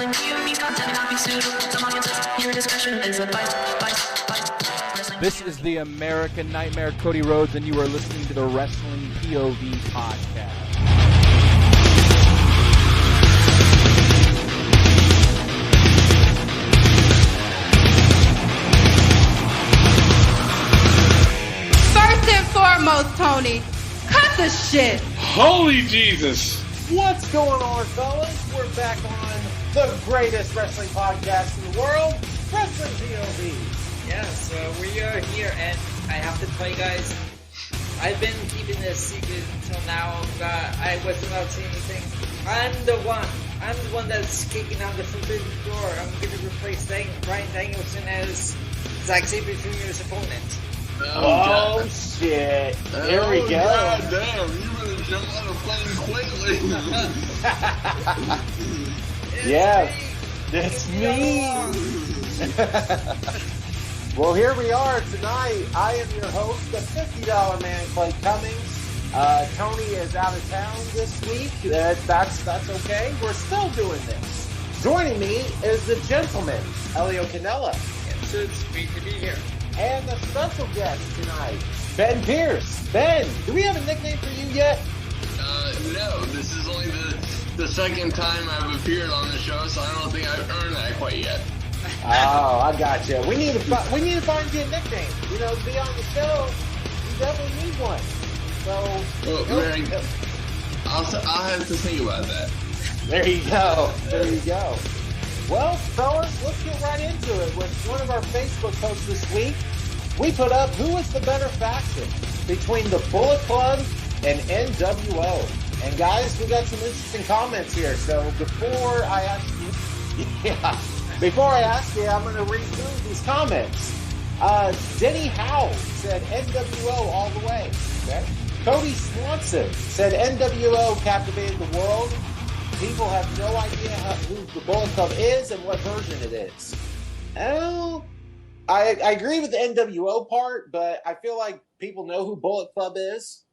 Wrestling POV content and not be sued. Some audiences, your discretion is advised. This is the American Nightmare, Cody Rhodes, and you are listening to the Wrestling POV Podcast. First and foremost, Tony, cut the shit. Holy Jesus. What's going on, fellas? We're back on the greatest wrestling podcast in the world, Wrestling POV. Yes, we are here, and I have to tell you guys, I've been keeping this secret until now. I wasn't allowed to say anything. I'm the one that's kicking down the forbidden door. I'm going to replace Bryan Danielson as Zack Sabre Jr.'s opponent. Oh shit. Here we go. God damn, you really jumped on a plane quickly. Yeah, it's me. Well, here we are tonight. I am your host, the $50 man, Clay Cummings. Tony is out of town this week. That's okay. We're still doing this. Joining me is the gentleman, Elio Canella. Yes, it's great to be here. And the special guest tonight, Ben Pierce. Ben, do we have a nickname for you yet? No. This is only the second time I've appeared on the show, so I don't think I've earned that quite yet. Oh, I got you. We need to find you a nickname. You know, to be on the show, you definitely need one. So, I'll have to think about that. There you go. Well, fellas, let's get right into it with one of our Facebook posts this week. We put up who is the better faction between the Bullet Club and NWO. And guys, we got some interesting comments here. So before I ask you, I'm going to read through these comments. Denny Howe said NWO all the way. Okay. Cody Swanson said NWO captivated the world. People have no idea who the Bullet Club is and what version it is. Well, I agree with the NWO part, but I feel like people know who Bullet Club is.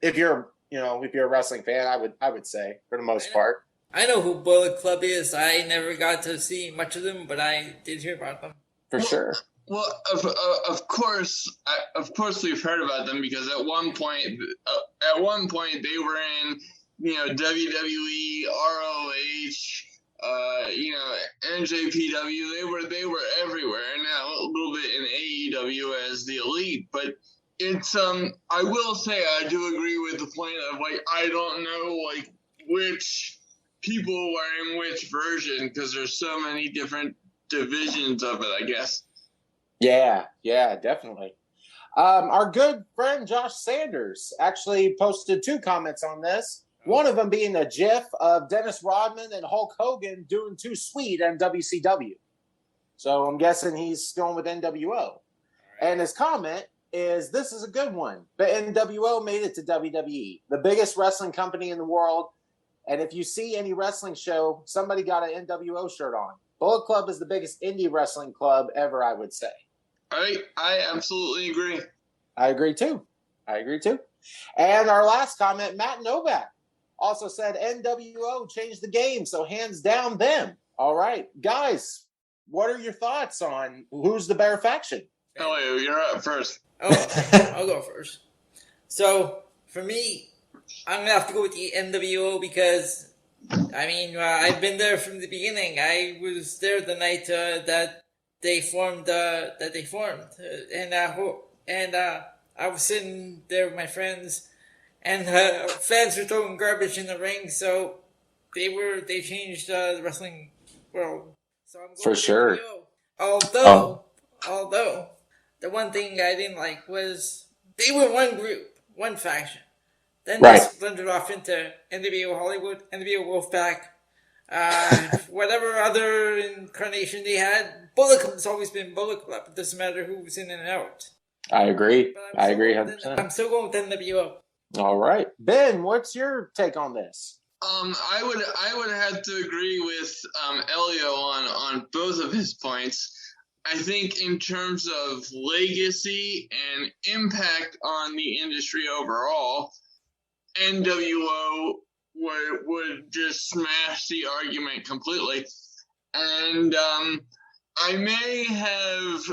If you're a wrestling fan, I would say for the most part. I know who Bullet Club is. I never got to see much of them, but I did hear about them. For sure. Well, of course we've heard about them because at one point they were in, WWE, ROH, NJPW. They were everywhere, and now a little bit in AEW as the Elite. But it's I will say I do agree with the point of I don't know which people are in which version because there's so many different divisions of it, I guess. Yeah, definitely. Our good friend Josh Sanders actually posted 2 comments on this. One of them being a GIF of Dennis Rodman and Hulk Hogan doing Too Sweet on WCW. So I'm guessing he's going with NWO. Right. And his comment is, this is a good one. The NWO made it to WWE, the biggest wrestling company in the world. And if you see any wrestling show, somebody got an NWO shirt on. Bullet Club is the biggest indie wrestling club ever, I would say. I absolutely agree. I agree too. And our last comment, Matt Novak, also said NWO changed the game, so hands down them. All right, guys, what are your thoughts on who's the better faction? Elio, you're up first. Oh, I'll go first. So, for me, I'm going to have to go with the NWO because, I've been there from the beginning. I was there the night that they formed. And I was sitting there with my friends, and fans were throwing garbage in the ring, so they changed the wrestling world. So I'm going for sure. NWO. Although, the one thing I didn't like was they were one group, one faction. Then they splintered off into NWO Hollywood, NWO Wolfpack, whatever other incarnation they had. Bullet Club's always been Bullet Club. It doesn't matter who was in and out. I agree. I agree 100%. I'm still going with NWO. All right. Ben, what's your take on this? I would have to agree with Elio on both of his points. I think in terms of legacy and impact on the industry overall, NWO would just smash the argument completely. And I may have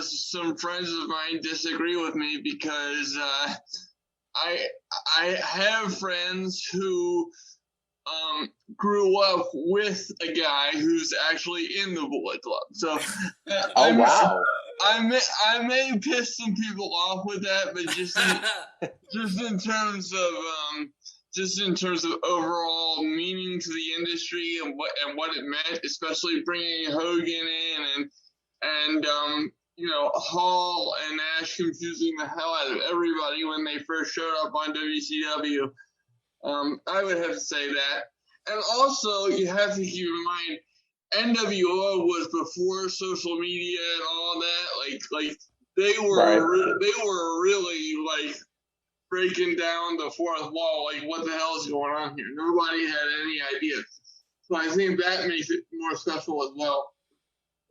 some friends of mine disagree with me because I have friends who grew up with a guy who's actually in the Bullet Club. So wow. I may piss some people off with that, but just in terms of overall meaning to the industry and what it meant, especially bringing Hogan in and Hall and Nash confusing the hell out of everybody when they first showed up on WCW. I would have to say that. And also, you have to keep in mind, NWO was before social media and all that. Like they were really like breaking down the fourth wall. Like, what the hell is going on here? Nobody had any idea. So I think that makes it more special as well.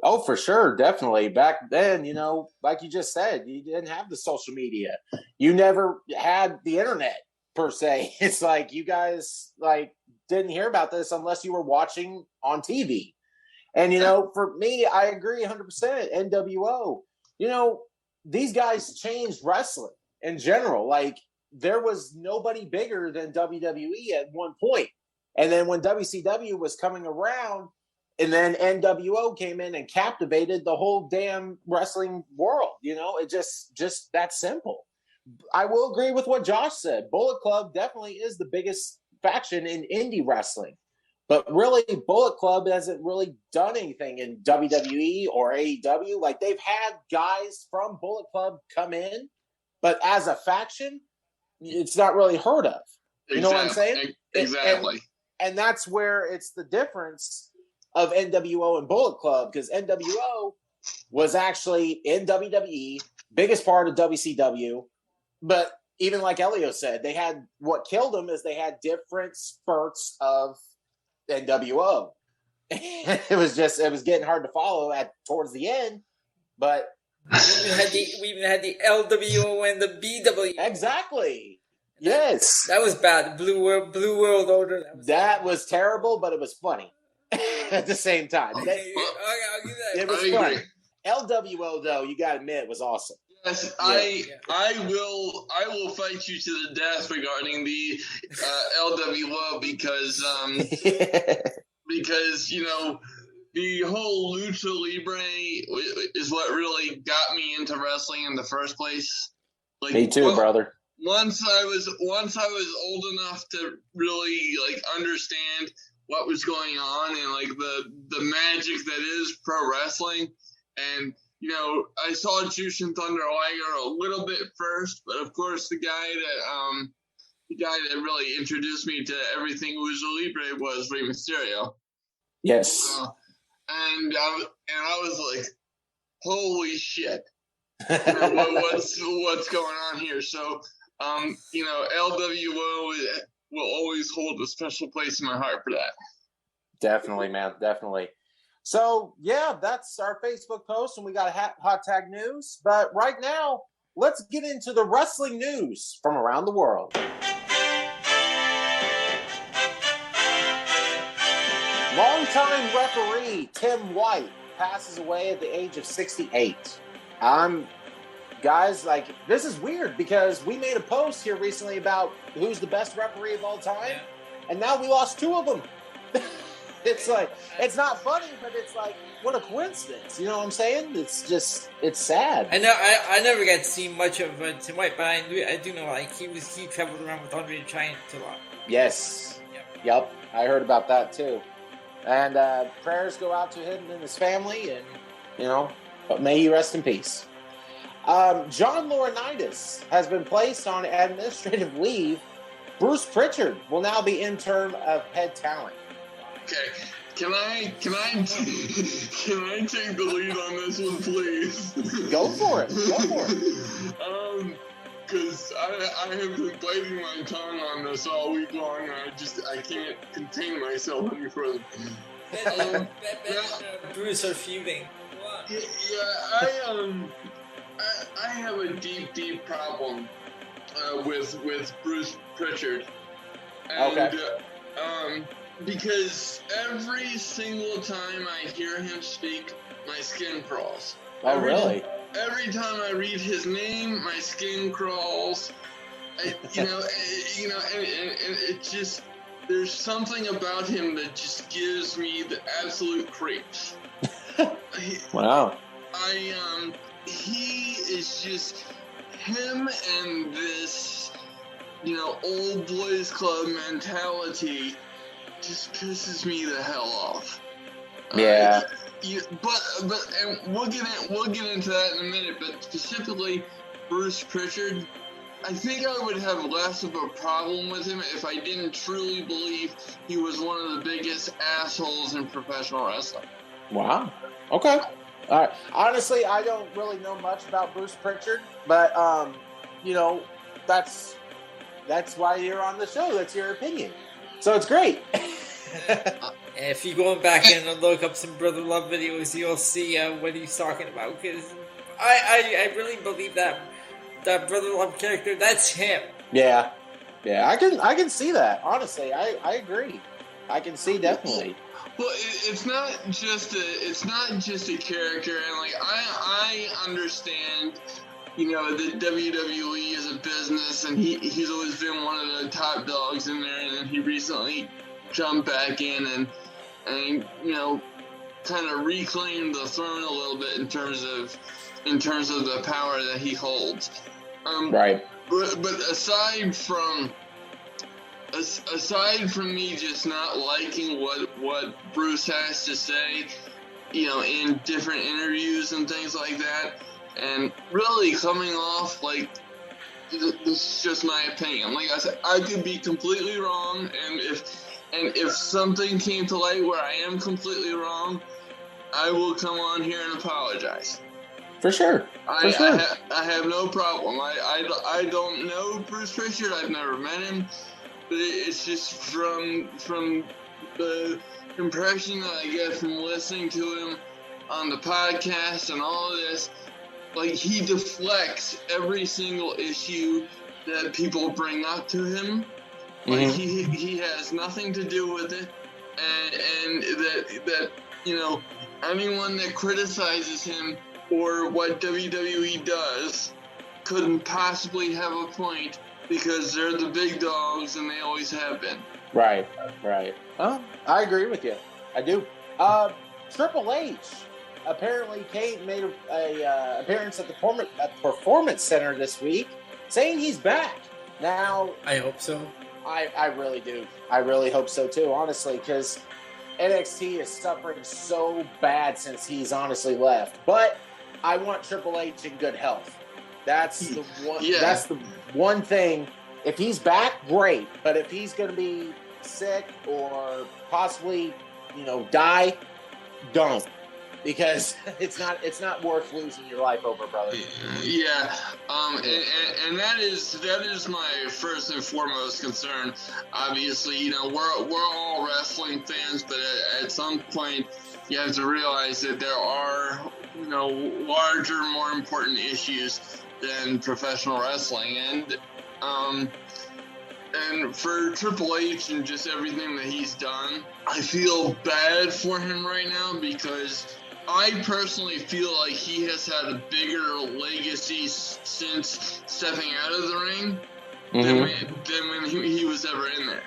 Oh, for sure. Definitely. Back then, like you just said, you didn't have the social media. You never had the internet per se. It's like you guys didn't hear about this unless you were watching on TV. And, for me, I agree 100%. NWO, these guys changed wrestling in general. Like, there was nobody bigger than WWE at one point. And then when WCW was coming around, and then NWO came in and captivated the whole damn wrestling world. It just that simple. I will agree with what Josh said. Bullet Club definitely is the biggest faction in indie wrestling. But really, Bullet Club hasn't really done anything in WWE or AEW. Like, they've had guys from Bullet Club come in, but as a faction, it's not really heard of. You know what I'm saying? Exactly. And that's where it's the difference of NWO and Bullet Club, because NWO was actually in WWE, biggest part of WCW, but even like Elio said, they had, what killed them is they had different spurts of NWO. It was getting hard to follow towards the end, but we even had the LWO and the BW. Exactly. Yes. That was bad. Blue World Order. That was terrible, but it was funny at the same time. I'll give that. It was funny. LWO, though, you got to admit, was awesome. Yes, yeah. I will fight you to the death regarding the LWO because the whole Lucha Libre is what really got me into wrestling in the first place. Like, me too, brother. Once I was old enough to really understand what was going on and the magic that is pro wrestling, and I saw Jushin Thunder Liger a little bit first, but of course the guy that really introduced me to everything Lucha Libre was Rey Mysterio. Yes. And I was like, holy shit. What's going on here? So, LWO will always hold a special place in my heart for that. Definitely, man. Definitely. So, yeah, that's our Facebook post, and we got a hot tag news. But right now, let's get into the wrestling news from around the world. Longtime referee Tim White passes away at the age of 68. Guys, this is weird because we made a post here recently about who's the best referee of all time, and now we lost two of them. It's it's not funny, but it's what a coincidence. You know what I'm saying? It's sad. I know. I never got to see much of Tim White, but I do know he traveled around with Andre the Giant a lot. Yes. Yep. I heard about that too. And prayers go out to him and his family, and but may he rest in peace. John Laurinaitis has been placed on administrative leave. Bruce Pritchard will now be interim of head talent. Okay, can I take the lead on this one, please? Go for it. Because I have been biting my tongue on this all week long, and I can't contain myself any further. Bruce are feuding. I have a deep problem with Bruce Pritchard. And, okay. Because every single time I hear him speak, my skin crawls. Oh, really? Every time I read his name, my skin crawls. And it just, there's something about him that just gives me the absolute creeps. Wow. He is just, him and this, old boys club mentality just pisses me the hell off. Yeah. And we'll get into that in a minute. But specifically, Bruce Pritchard, I think I would have less of a problem with him if I didn't truly believe he was one of the biggest assholes in professional wrestling. Wow. Okay. All right. Honestly, I don't really know much about Bruce Pritchard, but that's why you're on the show. That's your opinion. So it's great. If you go back in and look up some Brother Love videos, you'll see what he's talking about. Because I really believe that Brother Love character, that's him. Yeah. I can see that. Honestly, I agree. I can see definitely. Well, it's not just a character, and like I understand, that WWE is a business, and he's always been one of the top dogs in there, and then he recently jumped back in and kind of reclaimed the throne a little bit in terms of the power that he holds. Right. But aside from me just not liking what Bruce has to say, in different interviews and things like that, and really coming off like, this is just my opinion. Like I said, I could be completely wrong, and if something came to light where I am completely wrong, I will come on here and apologize. For sure. I have no problem. I don't know Bruce Pritchard. I've never met him. But it's just from the impression that I get from listening to him on the podcast and all of this, like he deflects every single issue that people bring up to him. Like he has nothing to do with it, and that anyone that criticizes him or what WWE does couldn't possibly have a point because they're the big dogs and they always have been. Right. Oh, I agree with you. I do. Triple H apparently made a appearance at the Performance Center this week, saying he's back. Now, I hope so. I really do. I really hope so too, honestly, because NXT is suffering so bad since he's honestly left. But I want Triple H in good health. That's the one. Yeah. That's the one thing. If he's back, great. But if he's going to be sick or possibly, die, don't. Because it's not worth losing your life over, brother. Yeah, and that is my first and foremost concern. Obviously, we're all wrestling fans, but at some point you have to realize that there are larger, more important issues than professional wrestling, and for Triple H and just everything that he's done, I feel bad for him right now because I personally feel like he has had a bigger legacy since stepping out of the ring than when he was ever in there.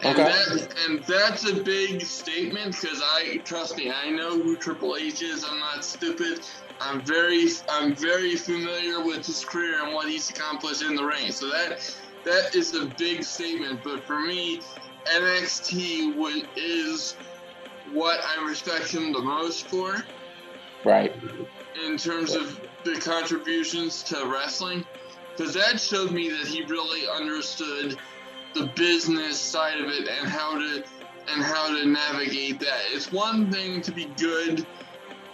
And that's a big statement because trust me, I know who Triple H is. I'm not stupid. I'm very familiar with his career and what he's accomplished in the ring. So that is a big statement. But for me, NXT is what I respect him the most for. Right. In terms of the contributions to wrestling. Because that showed me that he really understood the business side of it and how to navigate that. It's one thing to be good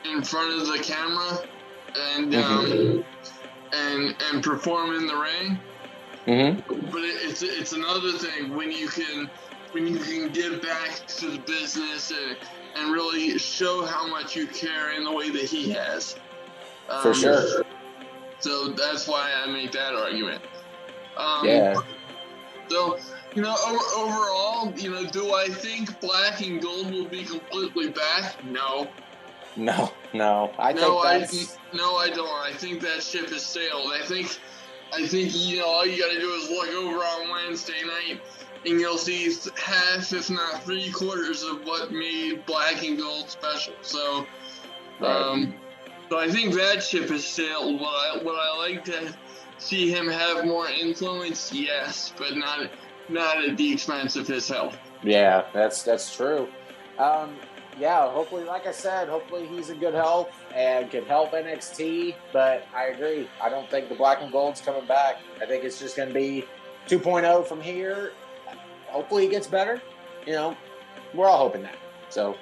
in front of the camera and perform in the ring. But it's another thing when you can give back to the business and really show how much you care in the way that he has. For sure. So that's why I make that argument. Yeah. So Overall, do I think Black and Gold will be completely back? No. No. I don't. I think that ship has sailed. I think all you gotta do is look over on Wednesday night and you'll see half, if not 3/4 of what made Black and Gold special. So, so I think that ship has sailed. Would I like to see him have more influence? Yes, but not at the expense of his health. Yeah, that's true. Hopefully, like I said, hopefully he's in good health and can help NXT. But I agree. I don't think the Black and Gold's coming back. I think it's just going to be 2.0 from here. Hopefully he gets better. We're all hoping that. So,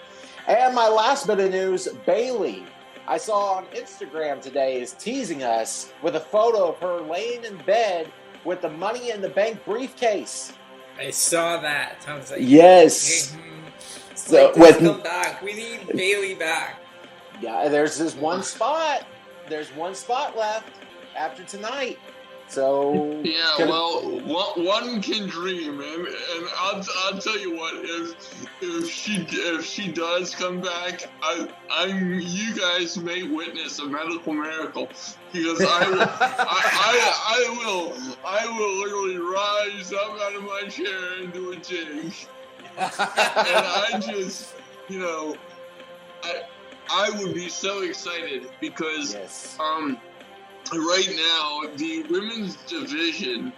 and my last bit of news, Bayley, I saw on Instagram today, is teasing us with a photo of her laying in bed with the Money in the Bank briefcase. I saw that. I was like, yes. So come back. We need Bayley back. Yeah, there's this one spot. There's one spot left after tonight. So yeah, one can dream, and I'll tell you what, if she does come back, you guys may witness a medical miracle, because I will literally rise up out of my chair and do a jig, and I just I would be so excited because right now, the women's division,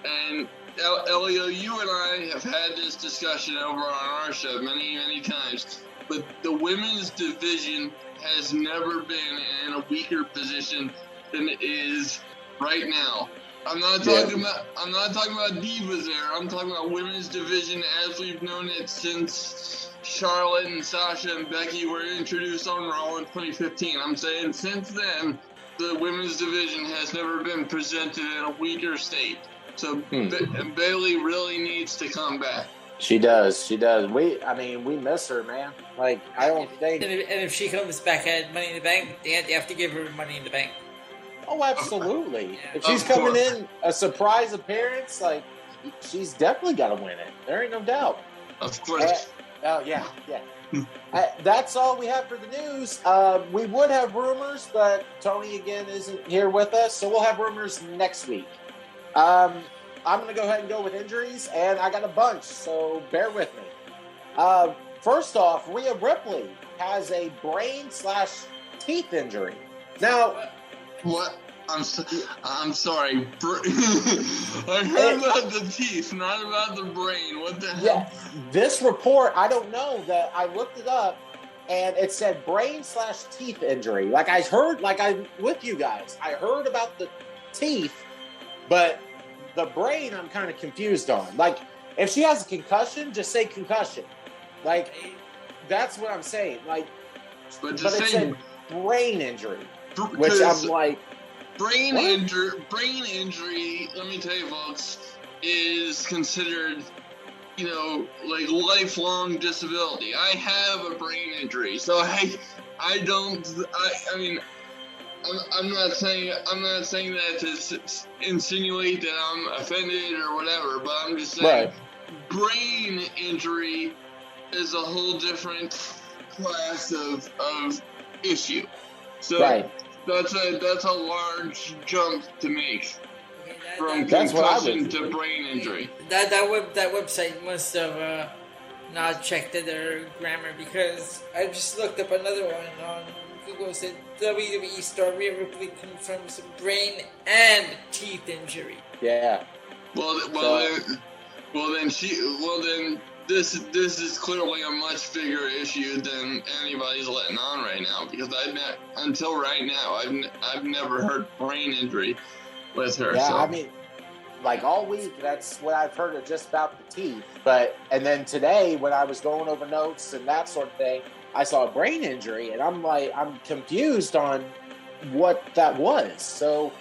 and Elio, you and I have had this discussion over on our show many, many times, but the women's division has never been in a weaker position than it is right now. I'm not talking about divas there. I'm talking about women's division as we've known it since Charlotte and Sasha and Becky were introduced on Raw in 2015. I'm saying since then, the women's division has never been presented in a weaker state. So Bayley really needs to come back. She does. We miss her, man. Like, I don't think. And if she comes back at Money in the Bank, they have to give her Money in the Bank. Oh, absolutely. If she's coming in a surprise appearance, like, she's definitely got to win it. There ain't no doubt. Of course. Yeah. That's all we have for the news. We would have rumors, but Tony again isn't here with us, so we'll have rumors next week. I'm going to go ahead and go with injuries, and I got a bunch, so bear with me. First off, Rhea Ripley has a brain/teeth injury. Now, what? I'm sorry. I heard about the teeth, not about the brain. What the hell? Yeah, this report, I don't know, that I looked it up, and it said brain/teeth injury. Like I'm with you guys. I heard about the teeth, but the brain I'm kind of confused on. Like, if she has a concussion, just say concussion. Like, that's what I'm saying. Like, but it said brain injury, which I'm like, brain injury, let me tell you, folks, is considered, like lifelong disability. I have a brain injury, so I'm not saying that to insinuate that I'm offended or whatever, but I'm just saying brain injury is a whole different class of issue. So that's a large jump to make from concussion to brain injury. That website must have not checked their grammar, because I just looked up another one on Google. Said WWE star Rhea Ripley confirms brain and teeth injury. Yeah. This is clearly a much bigger issue than anybody's letting on right now, because until right now I've never heard brain injury with her. Yeah, so. I mean, like all week, that's what I've heard just about the teeth. And then today, when I was going over notes and that sort of thing, I saw a brain injury, and I'm confused on what that was. So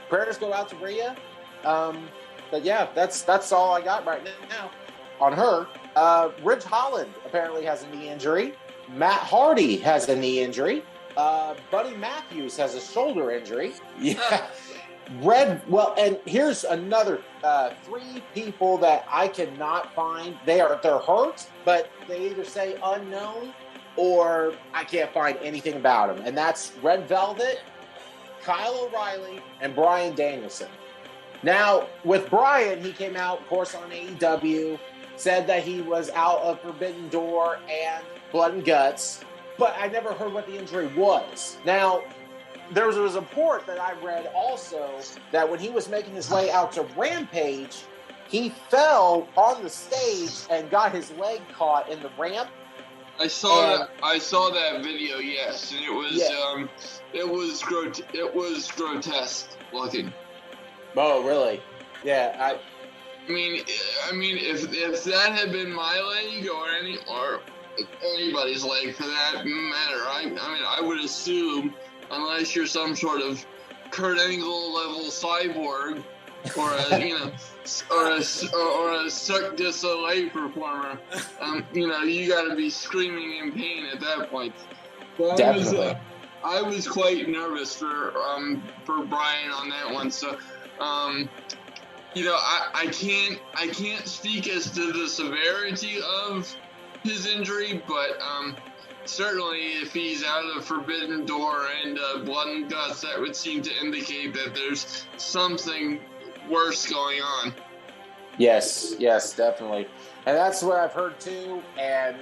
prayers go out to Rhea. But yeah, that's all I got right now on her. Ridge Holland apparently has a knee injury. Matt Hardy has a knee injury. Buddy Matthews has a shoulder injury. Yeah. And here's another 3 people that I cannot find. They're hurt, but they either say unknown or I can't find anything about them. And that's Red Velvet, Kyle O'Reilly, and Bryan Danielson. Now, with Bryan, he came out, of course, on AEW, said that he was out of Forbidden Door and Blood and Guts, but I never heard what the injury was. Now, there was a report that I read also that when he was making his way out to Rampage, he fell on the stage and got his leg caught in the ramp. I saw that video, yes, and it was grotesque looking. Oh, really? Yeah, I mean, if that had been my leg or anybody's leg for that matter, I would assume, unless you're some sort of Kurt Angle level cyborg or a Cirque du Soleil performer, you got to be screaming in pain at that point. But definitely. I was quite nervous for Bryan on that one, so. I can't speak as to the severity of his injury, but certainly if he's out of Forbidden Door and Blood and Guts, that would seem to indicate that there's something worse going on. Yes, definitely. And that's what I've heard too, and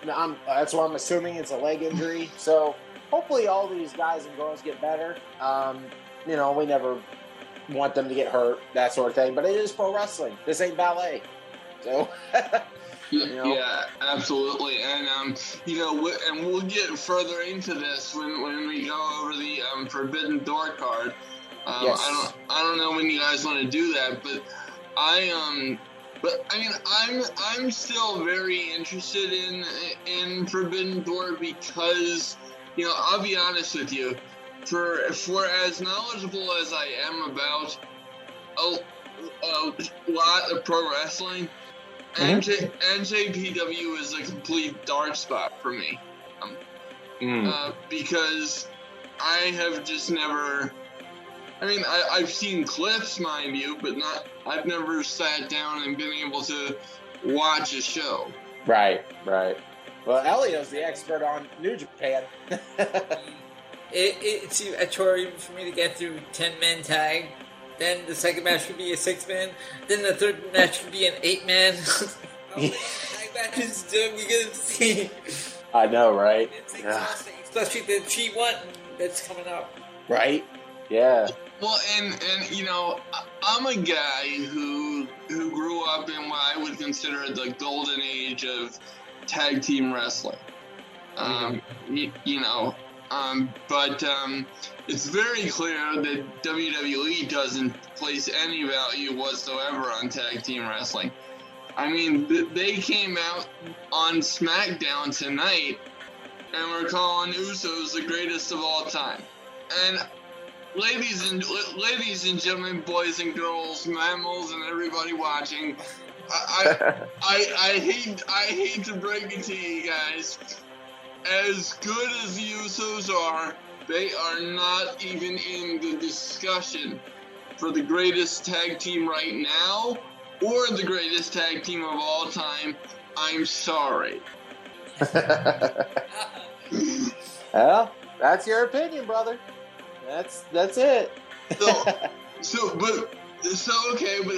that's what I'm assuming it's a leg injury. So hopefully all these guys and girls get better. We never want them to get hurt, that sort of thing, but it is pro wrestling. This ain't ballet. So Yeah, absolutely. And and we'll get further into this when we go over the Forbidden Door card. Yes. I don't know when you guys want to do that, but I'm still very interested in Forbidden Door because I'll be honest with you. For as knowledgeable as I am about a lot of pro wrestling, NJPW is a complete dark spot for me. Because I have just never. I've seen clips, mind you, but I've never sat down and been able to watch a show. Right. Well, Elio's the expert on New Japan. It's a chore even for me to get through 10-man tag. Then the second match could be a 6-man. Then the third match could be an 8-man. Tag matches we're gonna see. I know, right? It's exhausting, especially the G1 that's coming up. Right? Yeah. Well, and I'm a guy who grew up in what I would consider the golden age of tag team wrestling. But it's very clear that WWE doesn't place any value whatsoever on tag team wrestling. They came out on SmackDown tonight and were calling Usos the greatest of all time. And ladies and gentlemen, boys and girls, mammals, and everybody watching, I hate to break it to you guys. As good as the Usos are, they are not even in the discussion for the greatest tag team right now or the greatest tag team of all time. I'm sorry. Well, that's your opinion, brother. That's it. But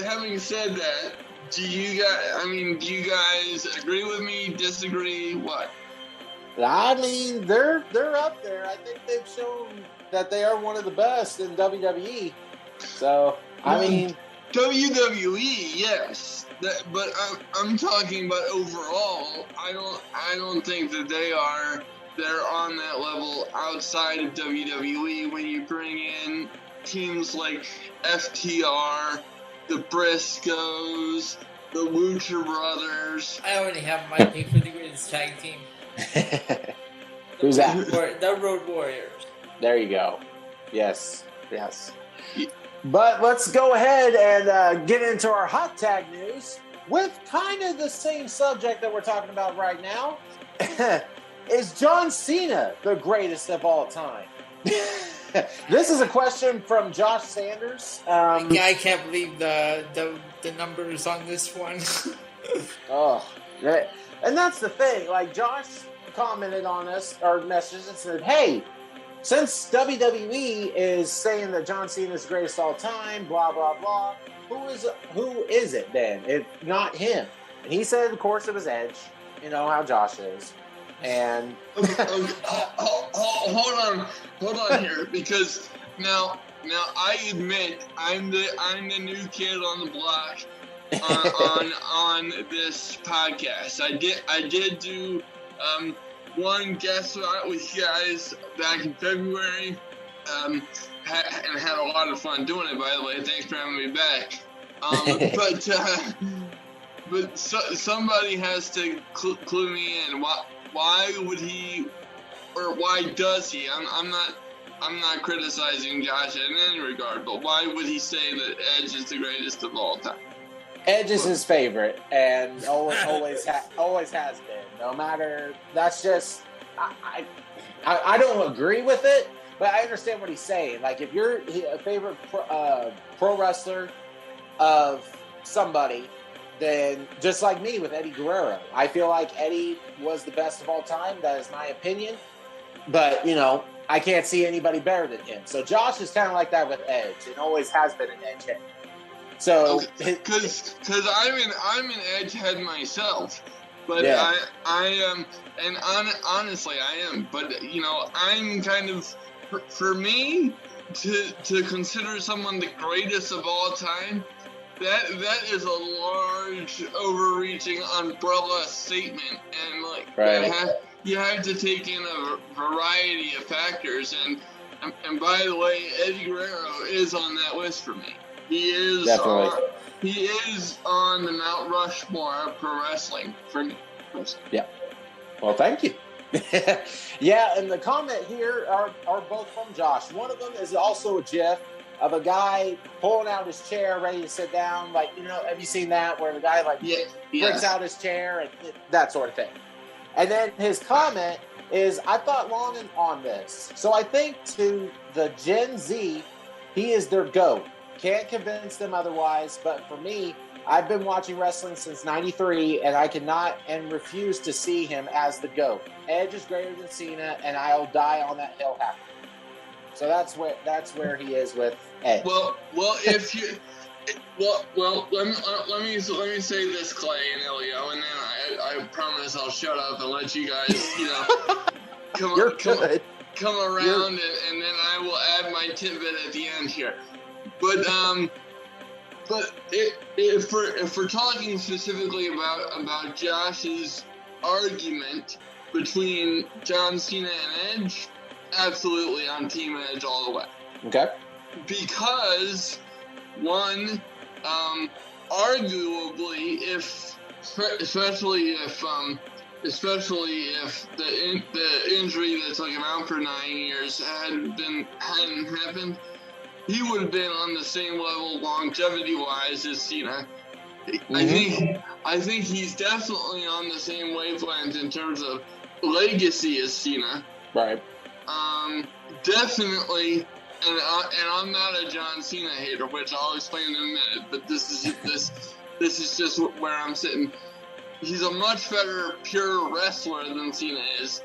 having said that, do you guys agree with me, disagree, what? They're up there. I think they've shown that they are one of the best in WWE. So, WWE, yes, but I'm talking about overall. I don't think that they're on that level outside of WWE. When you bring in teams like FTR, the Briscoes, the Lucha Brothers. I already have my pick for the greatest tag team. Who's that? The Road Warriors. There you go. Yes. But let's go ahead and get into our hot tag news with kind of the same subject that we're talking about right now. Is John Cena the greatest of all time? This is a question from Josh Sanders. I can't believe the numbers on this one. And that's the thing. Like, Josh commented on us, our message, and said, hey, since WWE is saying that John Cena is the greatest of all time, blah, blah, blah, who is it then, if not him? And he said, of course, it was Edge. You know how Josh is. And hold on here, because now I admit I'm the new kid on the block on this podcast. I did do one guest spot with you guys back in February, and had a lot of fun doing it. By the way, thanks for having me back. But somebody has to clue me in. Why would he, or why does he? I'm not criticizing Josh in any regard, but why would he say that Edge is the greatest of all time? Edge is his favorite, and always has been. No matter, that's just I don't agree with it, but I understand what he's saying. Like, if you're a favorite pro wrestler of somebody, then just like me with Eddie Guerrero, I feel like Eddie was the best of all time. That is my opinion. But, I can't see anybody better than him. So Josh is kind of like that with Edge, and always has been an Edge head. So, because I'm an Edge head myself, but yeah. I am, and honestly I am. But I'm kind of, for me to consider someone the greatest of all time. That is a large, overreaching umbrella statement, and right. You have to take in a variety of factors. And by the way, Eddie Guerrero is on that list for me. He is on the Mount Rushmore of pro wrestling for me. Yeah. Well, thank you. Yeah, and the comment here are both from Josh. One of them is also a GIF of a guy pulling out his chair, ready to sit down. Like, have you seen that where the guy breaks out his chair and that sort of thing? And then his comment is, I thought long on this. So I think to the Gen Z, he is their GOAT. Can't convince them otherwise. But for me, I've been watching wrestling since '93, and I cannot and refuse to see him as the GOAT. Edge is greater than Cena, and I'll die on that hill happy. So that's where he is with Edge. Well, if you, let me say this, Clay and Elio, and then I promise I'll shut up and let you guys, come around, and then I will add my tidbit at the end here. But if we're talking specifically about Josh's argument between John Cena and Edge. Absolutely, I'm Team Edge all the way. Okay. Because, one, arguably, especially if the injury that took him out for 9 years hadn't happened, he would have been on the same level longevity-wise as Cena. Mm-hmm. I think he's definitely on the same wavelength in terms of legacy as Cena. Right. Definitely, and I'm not a John Cena hater, which I'll explain in a minute. But this is just where I'm sitting. He's a much better pure wrestler than Cena is.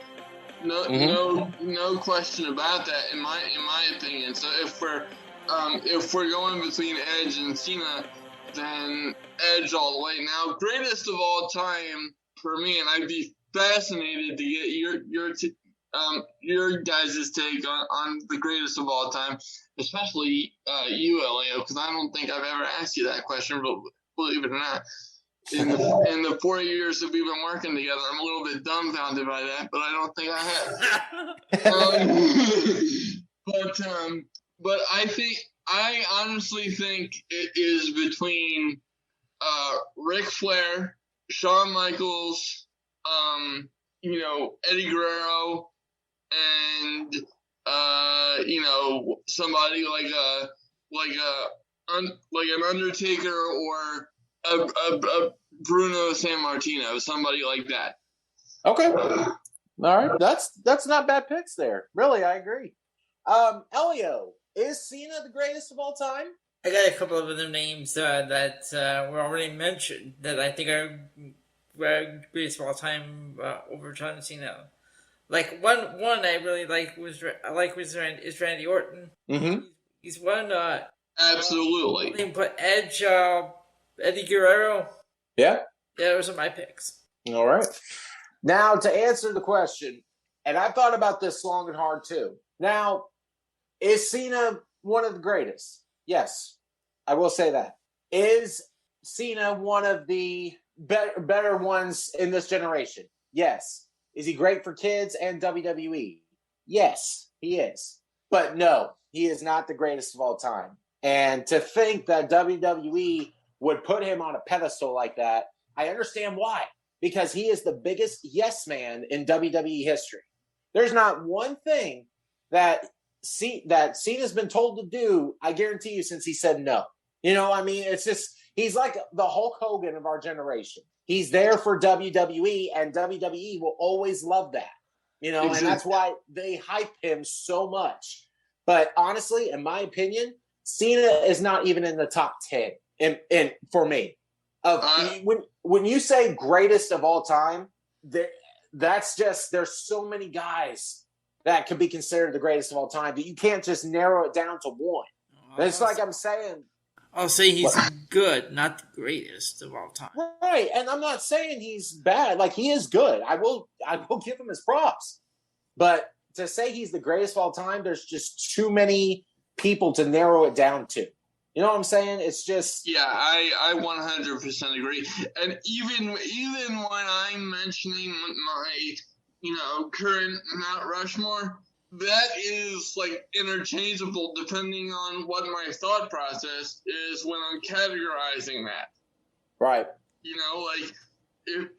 No question about that. In my opinion. So if we're going between Edge and Cena, then Edge all the way. Now, greatest of all time for me, and I'd be fascinated to get your guys' take on the greatest of all time, especially you, Elio, because I don't think I've ever asked you that question, but believe it or not, in the 4 years that we've been working together, I'm a little bit dumbfounded by that, but I don't think I have. But I honestly think it is between Ric Flair, Shawn Michaels, Eddie Guerrero, and somebody like an Undertaker or a Bruno Sammartino, somebody like that. Okay, all right, that's not bad picks there. Really, I agree. Elio, is Cena the greatest of all time? I got a couple of other names that were already mentioned that I think are greatest of all time over John Cena. Like one I really like is Randy Orton. Mm-hmm. He's one. Absolutely. They put Edge, Eddie Guerrero. Yeah. Yeah, those are my picks. All right. Now, to answer the question, and I thought about this long and hard too. Now, is Cena one of the greatest? Yes, I will say that. Is Cena one of the better ones in this generation? Yes. Is he great for kids and WWE? Yes, he is. But no, he is not the greatest of all time. And to think that WWE would put him on a pedestal like that, I understand why. Because he is the biggest yes man in WWE history. There's not one thing that Cena's been told to do, I guarantee you, since he said no. You know, I mean, it's just, he's like the Hulk Hogan of our generation. He's there for WWE, and WWE will always love that. You know, and that's why they hype him so much. But honestly, in my opinion, Cena is not even in the top 10 in for me. When you say greatest of all time, that's just, there's so many guys that could be considered the greatest of all time that you can't just narrow it down to one. It's like I'm saying. I'll say he's good, not the greatest of all time. Right, and I'm not saying he's bad. Like, he is good. I will give him his props. But to say he's the greatest of all time, there's just too many people to narrow it down to. You know what I'm saying? It's just... Yeah, I 100% agree. And even when I'm mentioning my, current Mount Rushmore, that is, like, interchangeable depending on what my thought process is when I'm categorizing that. Right. You know, like,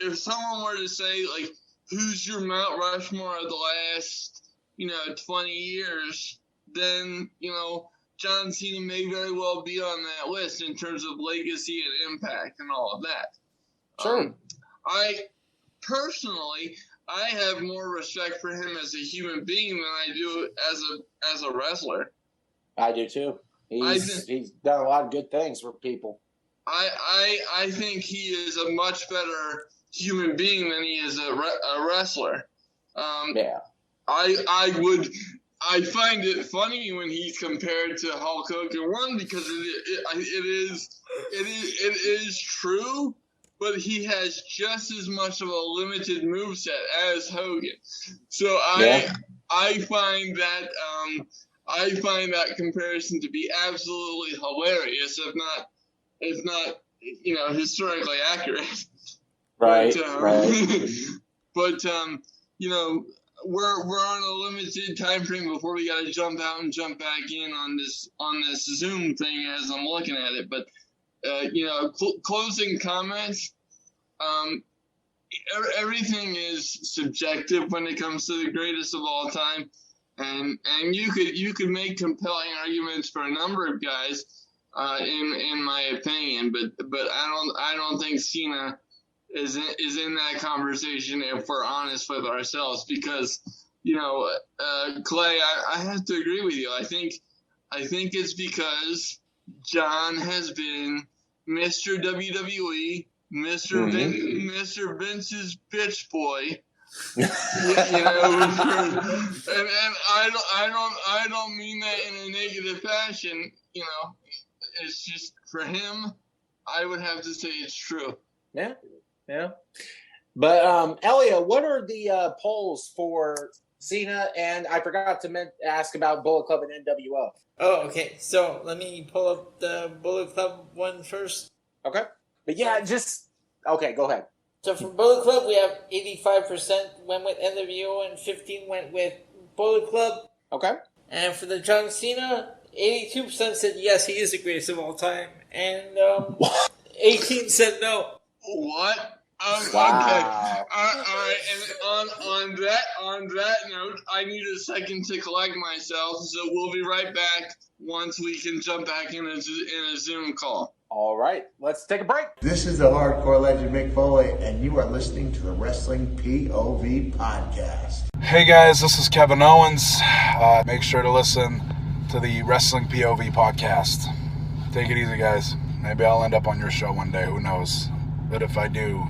if someone were to say, like, who's your Mount Rushmore of the last, 20 years, then, John Cena may very well be on that list in terms of legacy and impact and all of that. Sure. I have more respect for him as a human being than I do as a wrestler. I do too. He's done a lot of good things for people. I think he is a much better human being than he is a wrestler. Yeah. I find it funny when he's compared to Hulk Hogan. One, because it is true, but he has just as much of a limited moveset as Hogan. So I find that comparison to be absolutely hilarious, if not historically accurate. Right. But we're on a limited time frame before we got to jump out and jump back in on this Zoom thing as I'm looking at it. But closing comments. Everything is subjective when it comes to the greatest of all time, and you could make compelling arguments for a number of guys, in my opinion. But I don't think Cena is in that conversation if we're honest with ourselves, because Clay, I have to agree with you. I think it's because John has been Mr. WWE, Mr. Vince's bitch boy, and I don't mean that in a negative fashion. It's just for him. I would have to say it's true. Yeah. But Elio, what are the polls for Cena? And I forgot to ask about Bullet Club and NWO. Oh, okay. So let me pull up the Bullet Club one first. Okay. But yeah, okay, go ahead. So for Bullet Club, we have 85% went with NWO and 15% went with Bullet Club. Okay. And for the John Cena, 82% said yes, he is the greatest of all time. And 18% said no. What? Wow. Okay. All right. And on that note, I need a second to collect myself, so we'll be right back once we can jump back in a Zoom call. All right, let's take a break. This is the hardcore legend Mick Foley, and you are listening to the Wrestling POV Podcast. Hey guys, this is Kevin Owens. Make sure to listen to the Wrestling POV Podcast. Take it easy, guys. Maybe I'll end up on your show one day, who knows? But if I do,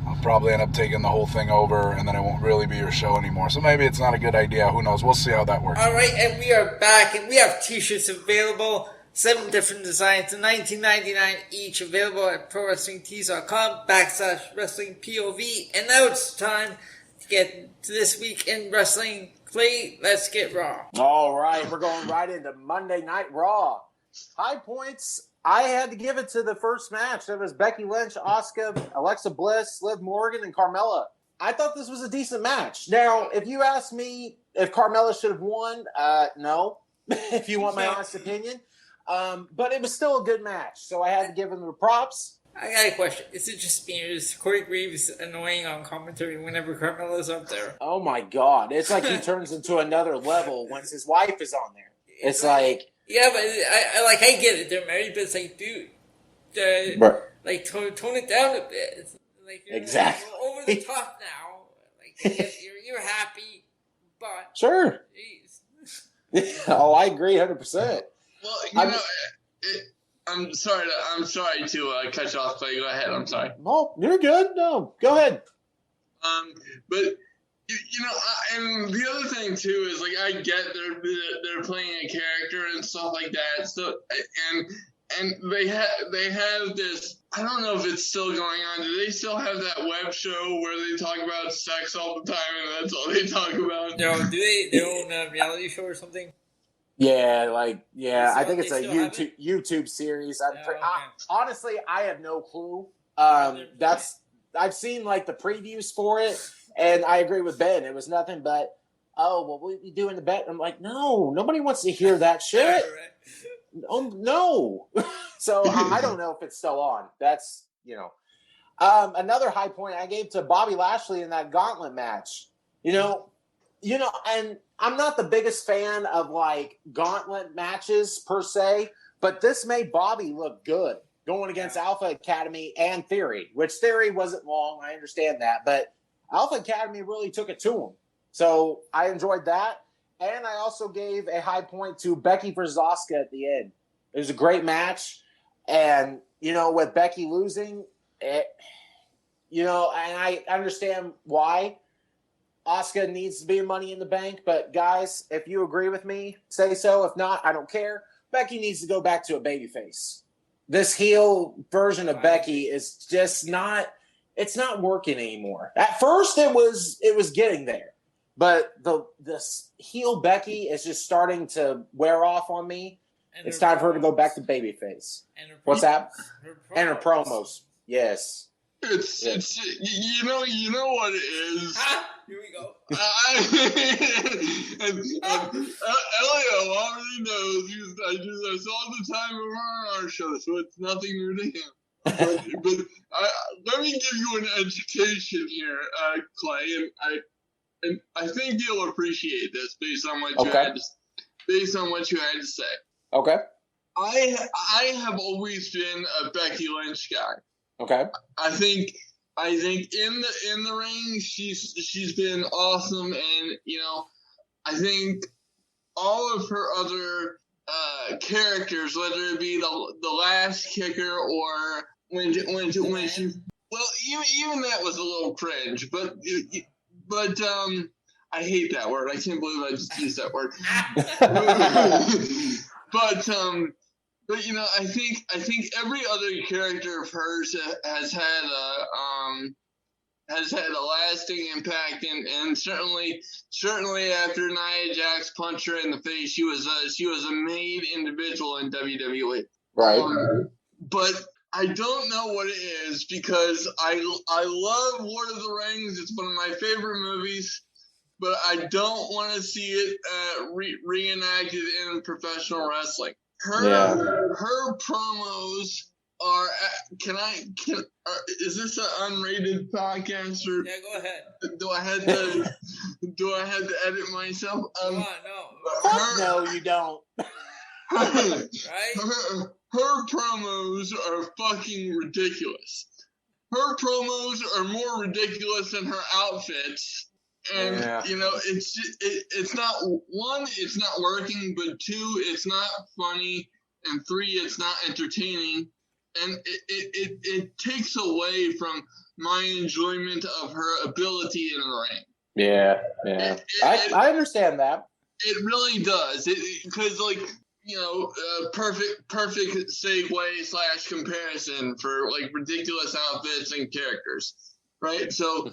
I'll probably end up taking the whole thing over, and then it won't really be your show anymore. So maybe it's not a good idea. Who knows? We'll see how that works. All right, and we are back, and we have t-shirts available. 7 different designs, $19.99 each, available at ProWrestlingTees.com/WrestlingPOV. And now it's time to get to this week in wrestling. Clay, let's get Raw. All right, we're going right into Monday Night Raw. High points. I had to give it to the first match. It was Becky Lynch, Asuka, Alexa Bliss, Liv Morgan, and Carmella. I thought this was a decent match. Now, if you ask me if Carmella should have won, no, if you want my honest opinion. But it was still a good match, so I had to give him the props. I got a question. Is it just me, or is Corey Graves annoying on commentary whenever Carmella's up there? Oh my God. It's like he turns into another level once his wife is on there. It's like... Yeah, but I get it. They're married, but it's like, dude, like, tone it down a bit. It's like, you're exactly. You're over the top now. Like, you're happy, but... Sure. Jeez. Oh, I agree 100%. Well, I'm sorry to cut you off, Clay. Go ahead. I'm sorry. No, you're good. No, go ahead. But and the other thing too is, like, I get they're playing a character and stuff like that. So and they have this. I don't know if it's still going on. Do they still have that web show where they talk about sex all the time and that's all they talk about? No, do they their own reality show or something? Yeah, I think it's a YouTube series. Okay. Honestly, I have no clue. I've seen like the previews for it, and I agree with Ben. It was nothing but, we'll be doing the bet. I'm like, no, nobody wants to hear that shit. No. So I don't know if it's still on. That's another high point I gave to Bobby Lashley in that gauntlet match. And I'm not the biggest fan of like gauntlet matches per se, but this made Bobby look good going against Alpha Academy and Theory, which Theory wasn't long. I understand that, but Alpha Academy really took it to him. So I enjoyed that. And I also gave a high point to Becky versus Asuka at the end. It was a great match. And, with Becky losing, and I understand why. Asuka needs to be Money in the Bank, but guys, if you agree with me, say so. If not, I don't care. Becky needs to go back to a babyface. This heel version of Becky is just not. It's not working anymore. At first, it was getting there, but this heel Becky is just starting to wear off on me. It's time for her to go back to babyface. What's that? And her promos. Yes. It's you know what it is. Here we go. Elio already knows. I saw the time on our show, so it's nothing new to him. But let me give you an education here, Clay, and I think you'll appreciate this based on what you had to say. Okay. I have always been a Becky Lynch guy. Okay. I think in the ring she's been awesome, and I think all of her other characters, whether it be the last kicker or when she even that was a little cringe, but I hate that word. I can't believe I just used that word. But I think every other character of hers has had a lasting impact, and certainly after Nia Jax punched her in the face, she was a made individual in WWE. Right. But I don't know what it is, because I love Lord of the Rings. It's one of my favorite movies, but I don't want to see it reenacted in professional wrestling. Her promos are. Is this an unrated podcast, or? Yeah, go ahead. Do I have to edit myself? No. No, you don't. Her her promos are fucking ridiculous. Her promos are more ridiculous than her outfits. And, it's not, one, it's not working, but two, it's not funny, and three, it's not entertaining. And it takes away from my enjoyment of her ability in the ring. Yeah. I understand that. It really does. Because, perfect segue / comparison for, ridiculous outfits and characters, right? So,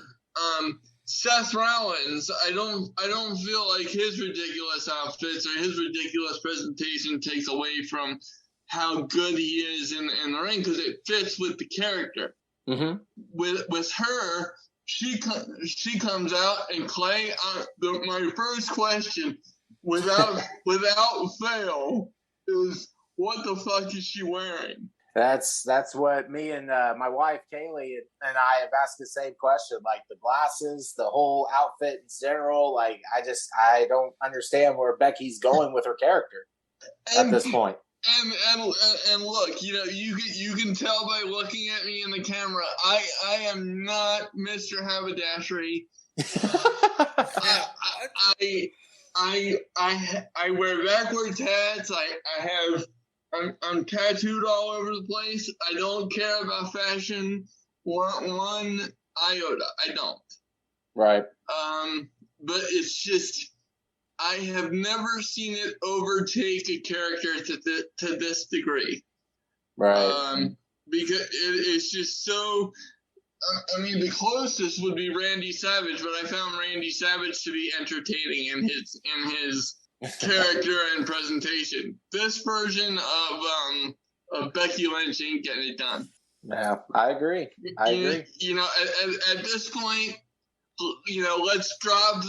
Seth Rollins, I don't feel like his ridiculous outfits or his ridiculous presentation takes away from how good he is in the ring, because it fits with the character. Mm-hmm. With her, she comes out, and Clay, my first question, without fail, is what the fuck is she wearing? That's what me and my wife Kaylee and I have asked the same question. Like the glasses, the whole outfit in general. Like I don't understand where Becky's going with her character at this point. And look, you can tell by looking at me in the camera, I am not Mr. Haberdashery. I wear backwards hats. I'm tattooed all over the place. I don't care about fashion one iota. I don't. Right. But it's just, I have never seen it overtake a character to this degree. Right. Because it's just so. The closest would be Randy Savage, but I found Randy Savage to be entertaining in his character and presentation. This version of Becky Lynch ain't getting it done. Yeah, I agree. At this point, let's drop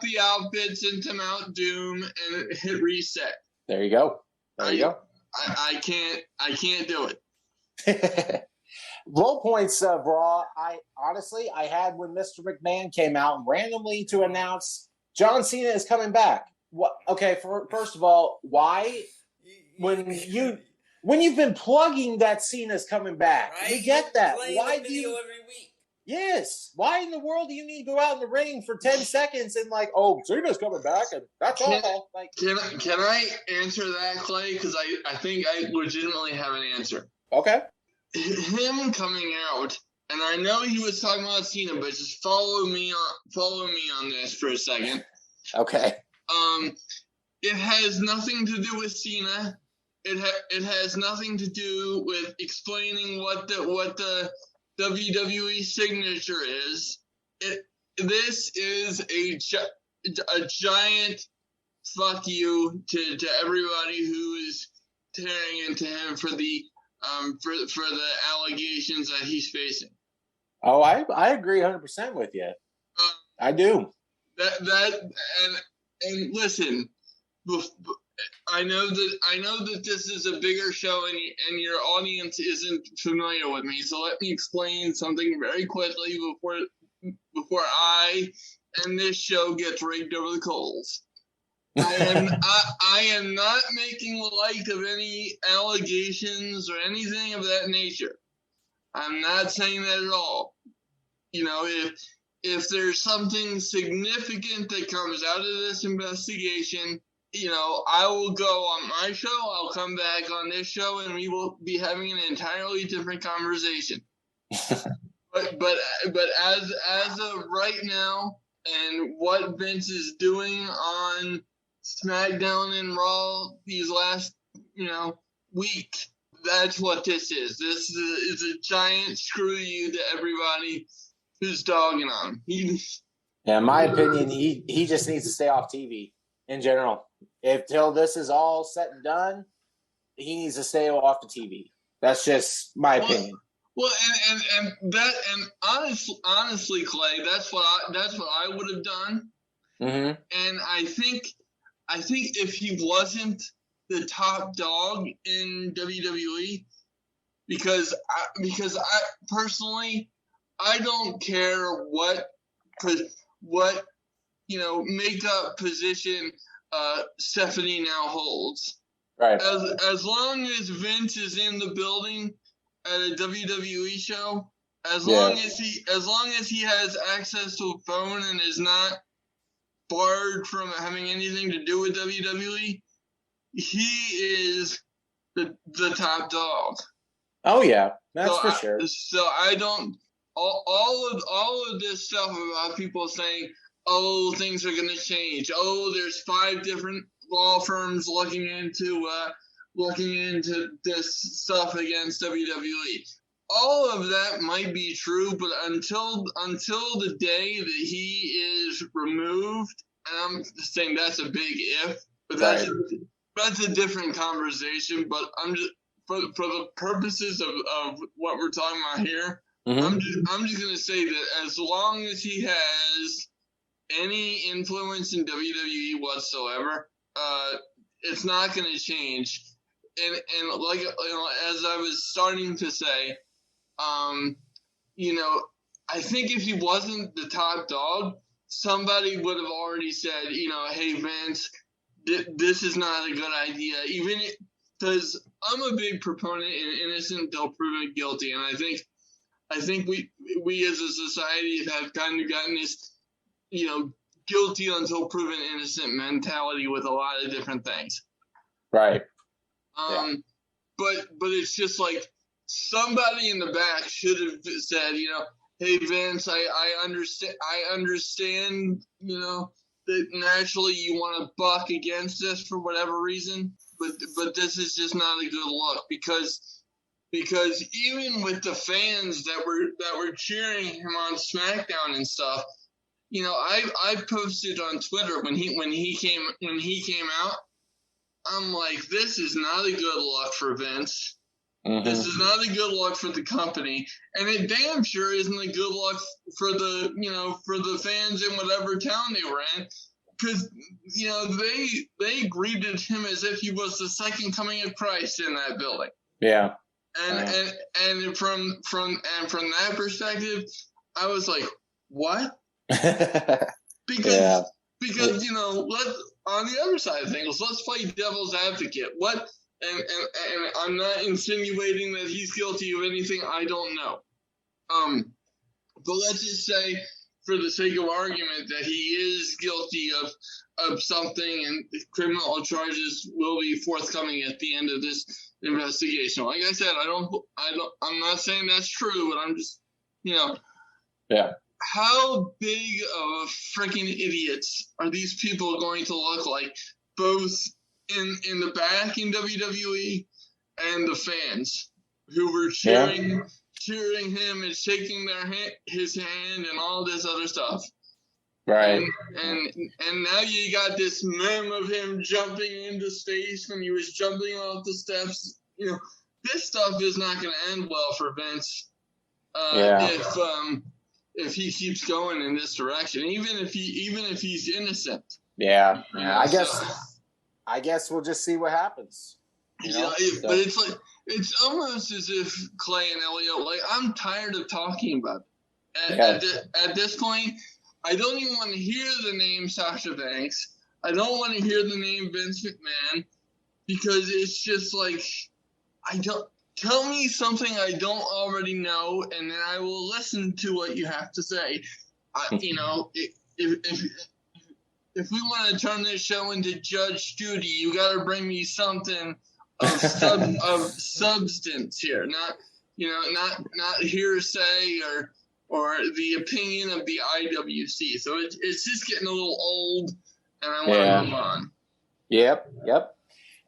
the outfits into Mount Doom and hit reset. There you go. I can't do it. Low points of Raw, I had when Mr. McMahon came out randomly to announce John Cena is coming back. What? Okay, first of all, why? When you've been plugging that Cena's coming back, right? We get that. Why do you? Every week. Yes. Why in the world do you need to go out in the ring for 10 seconds and Cena's coming back and that's all? Can I answer that, Clay? Because I think I legitimately have an answer. Okay. Him coming out, and I know he was talking about Cena, but just follow me on this for a second. Okay. It has nothing to do with Cena. It has nothing to do with explaining what the WWE signature is. This is a giant fuck you to everybody who is tearing into him for the allegations that he's facing. Oh, I agree 100% with you. I do. And listen, I know that this is a bigger show and your audience isn't familiar with me, so let me explain something very quickly before I and this show gets raked over the coals. I am not making light of any allegations or anything of that nature. I'm not saying that at all. If there's something significant that comes out of this investigation, I will go on my show, I'll come back on this show, and we will be having an entirely different conversation. but as of right now, and what Vince is doing on SmackDown and Raw these last, week, that's what this is. This is a giant screw you to everybody who's dogging on him. In my opinion, he just needs to stay off TV in general. Till this is all said and done, he needs to stay off the TV. That's just my opinion. Well, and honestly, Clay, that's what I would have done. Mm-hmm. And I think if he wasn't the top dog in WWE, because I personally, I don't care what makeup position Stephanie now holds. Right. As long as Vince is in the building at a WWE show, as long as he has access to a phone and is not barred from having anything to do with WWE, he is the top dog. Oh yeah, that's for sure. So I don't all of this stuff about people saying, "Oh, things are going to change. Oh, there's 5 different law firms looking into this stuff against WWE." All of that might be true, but until the day that he is removed, and I'm saying that's a big if, but that's a different conversation. But I'm just for the purposes of what we're talking about here, I'm just gonna say that as long as he has any influence in WWE whatsoever, it's not gonna change. And like, as I was starting to say, I think if he wasn't the top dog, somebody would have already said, hey, Vince, this is not a good idea. Even because I'm a big proponent in innocent until proven guilty, and I think we as a society have kind of gotten this, guilty until proven innocent mentality with a lot of different things. Right. But it's just like somebody in the back should have said, hey, Vince, I understand, that naturally you want to buck against this for whatever reason, but this is just not a good look because even with the fans that were cheering him on SmackDown and stuff, I posted on Twitter when he came out, I'm like, this is not a good look for Vince. Mm-hmm. This is not a good look for the company, and it damn sure isn't a good look for the fans in whatever town they were in, because they greeted him as if he was the second coming of Christ in that building. Yeah. And from that perspective, I was like, what? Because let's, on the other side of things, let's play devil's advocate. What? And I'm not insinuating that he's guilty of anything I don't know. But let's just say, for the sake of argument, that he is guilty of something, and criminal charges will be forthcoming at the end of this investigation. Like I said, I'm not saying that's true, but I'm just, yeah. How big of freaking idiots are these people going to look like, both in the back in WWE and the fans who were cheering him and shaking his hand and all this other stuff. Right. And now you got this meme of him jumping into space when he was jumping off the steps. This stuff is not going to end well for Vince. If he keeps going in this direction, even if he's innocent. Yeah. I guess we'll just see what happens. But it's like, it's almost as if Clay and Elliot, like, I'm tired of talking about it. At this point, I don't even want to hear the name Sasha Banks. I don't want to hear the name Vince McMahon, because it's just like, tell me something I don't already know, and then I will listen to what you have to say. If we want to turn this show into Judge Judy, you got to bring me something of substance here, not hearsay or the opinion of the IWC. So it's just getting a little old, and I want to move on. Yep.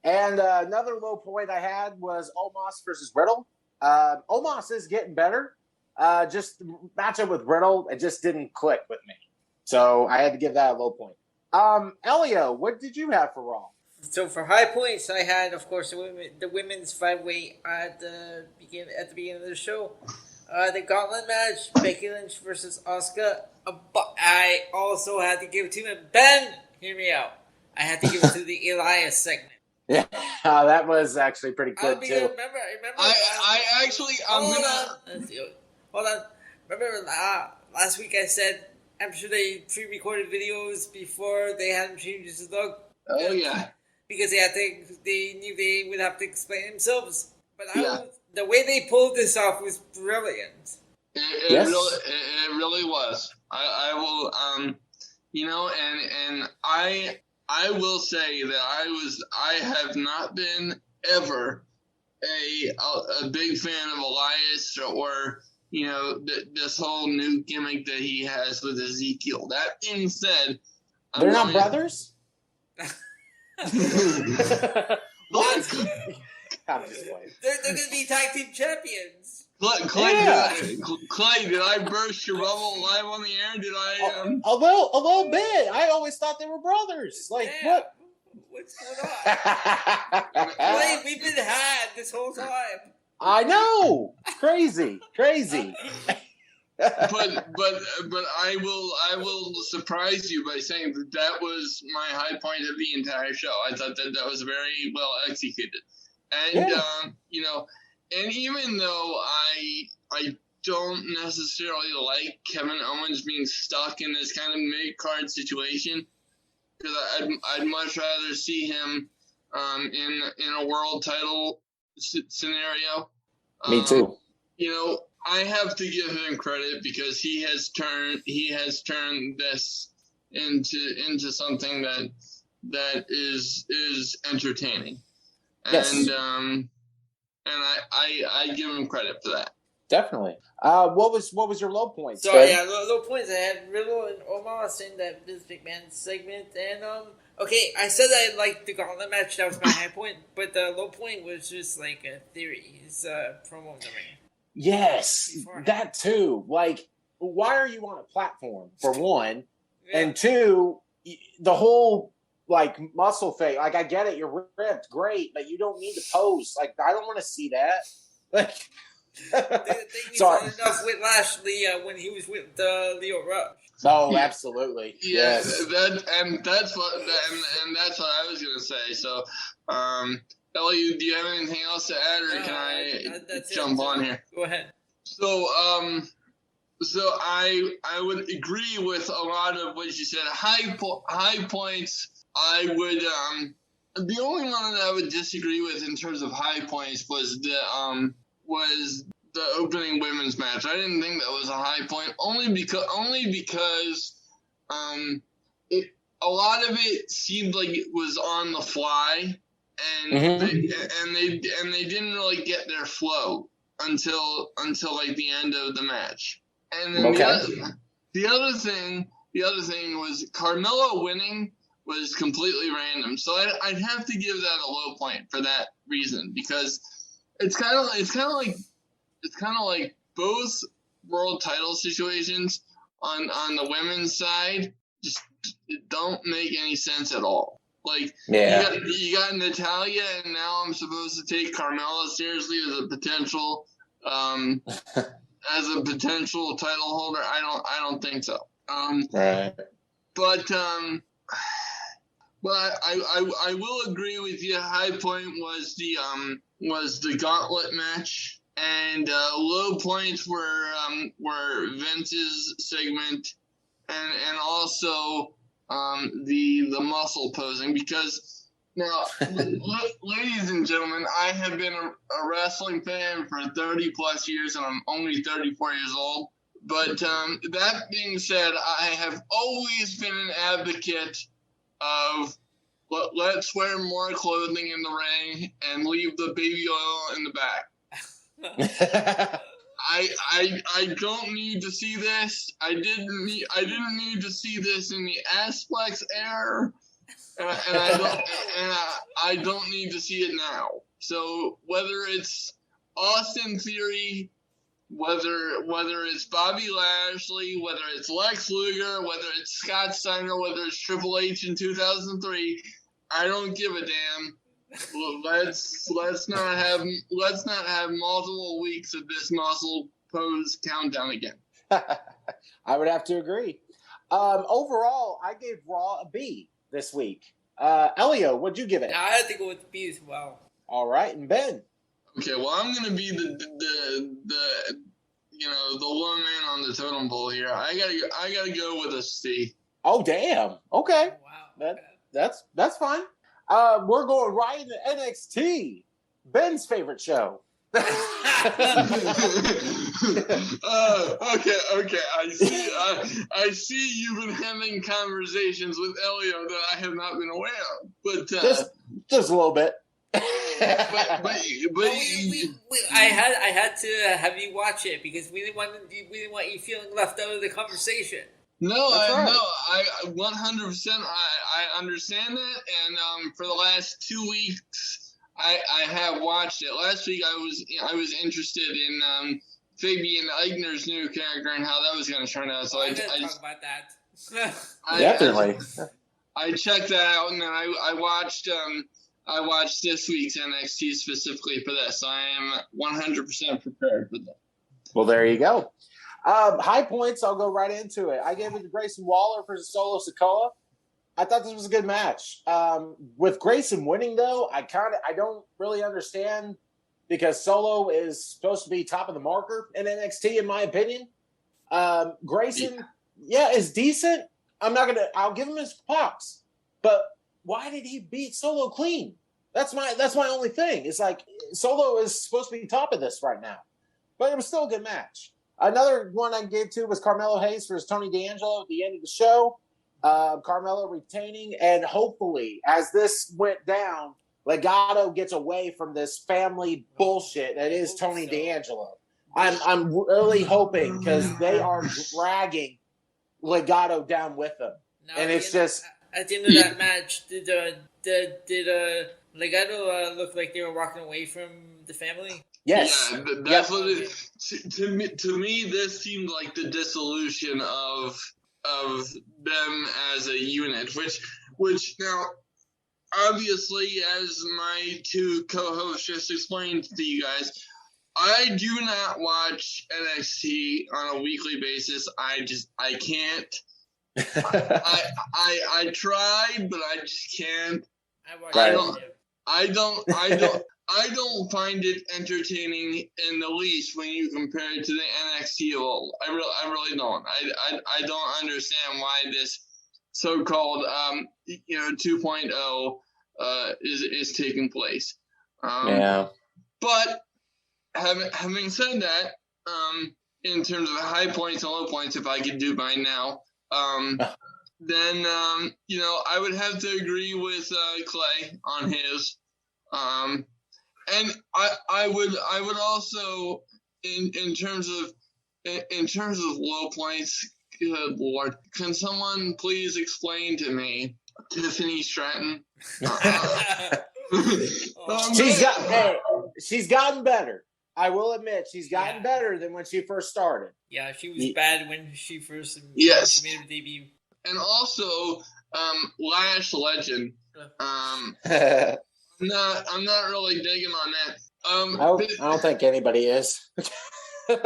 And another low point I had was Omos versus Riddle. Omos is getting better. Just the matchup with Riddle, it just didn't click with me. So I had to give that a low point. Elio, what did you have for Raw? So for high points, I had, of course, the women's 5-way at the beginning of the show. The gauntlet match, Becky Lynch versus Asuka. But I also had to give it to Ben. Hear me out. I had to give it to the Elias segment. Yeah, that was actually pretty good too. Remember. Hold on. Remember last week I said I'm sure they pre-recorded videos before they had him change his look. Oh yeah. because they knew they would have to explain themselves. But the way they pulled this off was brilliant. It really was. I will, and I will say that I have not been ever a big fan of Elias or this whole new gimmick that he has with Ezekiel. That being said, they're not brothers. I'm just playing. They're going to be tag team champions. Clay, did I burst your bubble live on the air? Did I? A little bit. I always thought they were brothers. Like what? What's going on? Clay, we've been had this whole time. I know. Crazy. But I will surprise you by saying that was my high point of the entire show. I thought that was very well executed, and and even though I don't necessarily like Kevin Owens being stuck in this kind of mid-card situation, because I'd much rather see him in a world title scenario. Me too. I have to give him credit because he has turned this into something that is entertaining. Yes. And I give him credit for that. Definitely. What was your low points? So low points. I had Riddle and Omos in that Vince McMahon segment, and okay, I said I liked the Gauntlet match. That was my high point, but the low point was just like a theory. His promo in the ring. Yes, that too. Like, why are you on a platform for one, and two, the whole muscle fake. Like, I get it, you're ripped, great, but you don't need to pose. Like, I don't want to see that. Like, sorry. Enough with Lashley when he was with Leo Rush. Oh, absolutely. Yes, that's what I was gonna say. So, Ellie, do you have anything else to add, or can I jump on here? Go ahead. So, I would agree with a lot of what you said. High points. I would the only one that I would disagree with in terms of high points was the opening women's match. I didn't think that was a high point only because a lot of it seemed like it was on the fly, and they didn't really get their flow until like the end of the match. And then the other thing was Carmella winning was completely random. So I'd have to give that a low point for that reason, because it's kind of like both world title situations on the women's side just don't make any sense at all. Like, you got Natalya, and now I'm supposed to take Carmella seriously as a potential title holder. I don't think so. Right. But I will agree with you. High point was the gauntlet match, and low points were Vince's segment, and also the muscle posing, because now, ladies and gentlemen, I have been a wrestling fan for 30 plus years, and I'm only 34 years old. But that being said, I have always been an advocate of let's wear more clothing in the ring and leave the baby oil in the back. I don't need to see this. I didn't need to see this in the Asplex era, and I don't need to see it now. So whether it's Austin Theory, whether it's Bobby Lashley, whether it's Lex Luger, whether it's Scott Steiner, whether it's Triple H in 2003, I don't give a damn. Let's not have multiple weeks of this muscle pose countdown again. I would have to agree. Overall, I gave Raw a B this week. Elio, what'd you give it? I had to go with B as well. All right, and Ben. Okay, well, I'm gonna be the one man on the totem pole here. I gotta go with a C. Oh, damn. Okay. Wow. That's fine. We're going right into NXT, Ben's favorite show. Okay. I see you've been having conversations with Elio that I have not been aware of, but just a little bit. I had to have you watch it because we didn't want you feeling left out of the conversation. No, right. I 100% I understand that, and for the last 2 weeks I have watched it. Last week I was interested in Fabian Eichner's new character and how that was going to turn out. So I talk about that. Definitely. I checked that out, and then I watched this week's NXT specifically for this. I am 100% prepared for that. Well, there you go. High points, I'll go right into it. I gave it to Grayson Waller for Solo Sikoa. I thought this was a good match. With Grayson winning, though, I don't really understand because Solo is supposed to be top of the marker in NXT, in my opinion. Grayson, is decent. I'll give him his props. But why did he beat Solo clean? That's my only thing. It's like Solo is supposed to be top of this right now. But it was still a good match. Another one I gave to was Carmelo Hayes versus Tony D'Angelo at the end of the show. Carmelo retaining, and hopefully, as this went down, Legado gets away from this family bullshit that is Tony D'Angelo. I'm really hoping because they are dragging Legado down with them, and it's just at the end of that match, did Legado look like they were walking away from the family? Yes. Yeah, that's what it is. To me, this seemed like the dissolution of them as a unit, which now, obviously, as my two co-hosts just explained to you guys, I do not watch NXT on a weekly basis. I can't. I tried, but I just can't. I don't find it entertaining in the least when you compare it to the NXT of old. I really don't. I don't understand why this so-called 2.0 is taking place. But having said that, in terms of high points and low points, if I could do mine now, then I would have to agree with Clay on his. And I would also in terms of low points, good Lord, can someone please explain to me Tiffany Stratton? She's gotten better. I will admit she's gotten better than when she first started. Yeah, she was bad when she first made her debut. And also Lash Legend. I'm not really digging on that. I don't think anybody is. I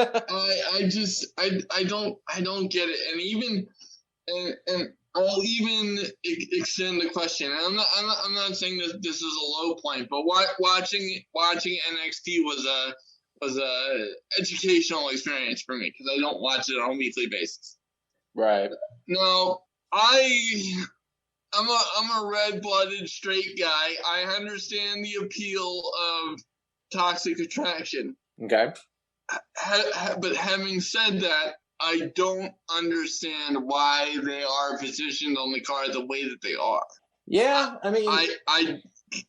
don't get it, and I'll even extend the question. And I'm not saying that this is a low point, but watching NXT was a educational experience for me because I don't watch it on a weekly basis. Right. No, I'm a red-blooded straight guy. I understand the appeal of Toxic Attraction. Okay. But having said that, I don't understand why they are positioned on the card the way that they are. Yeah, I mean, I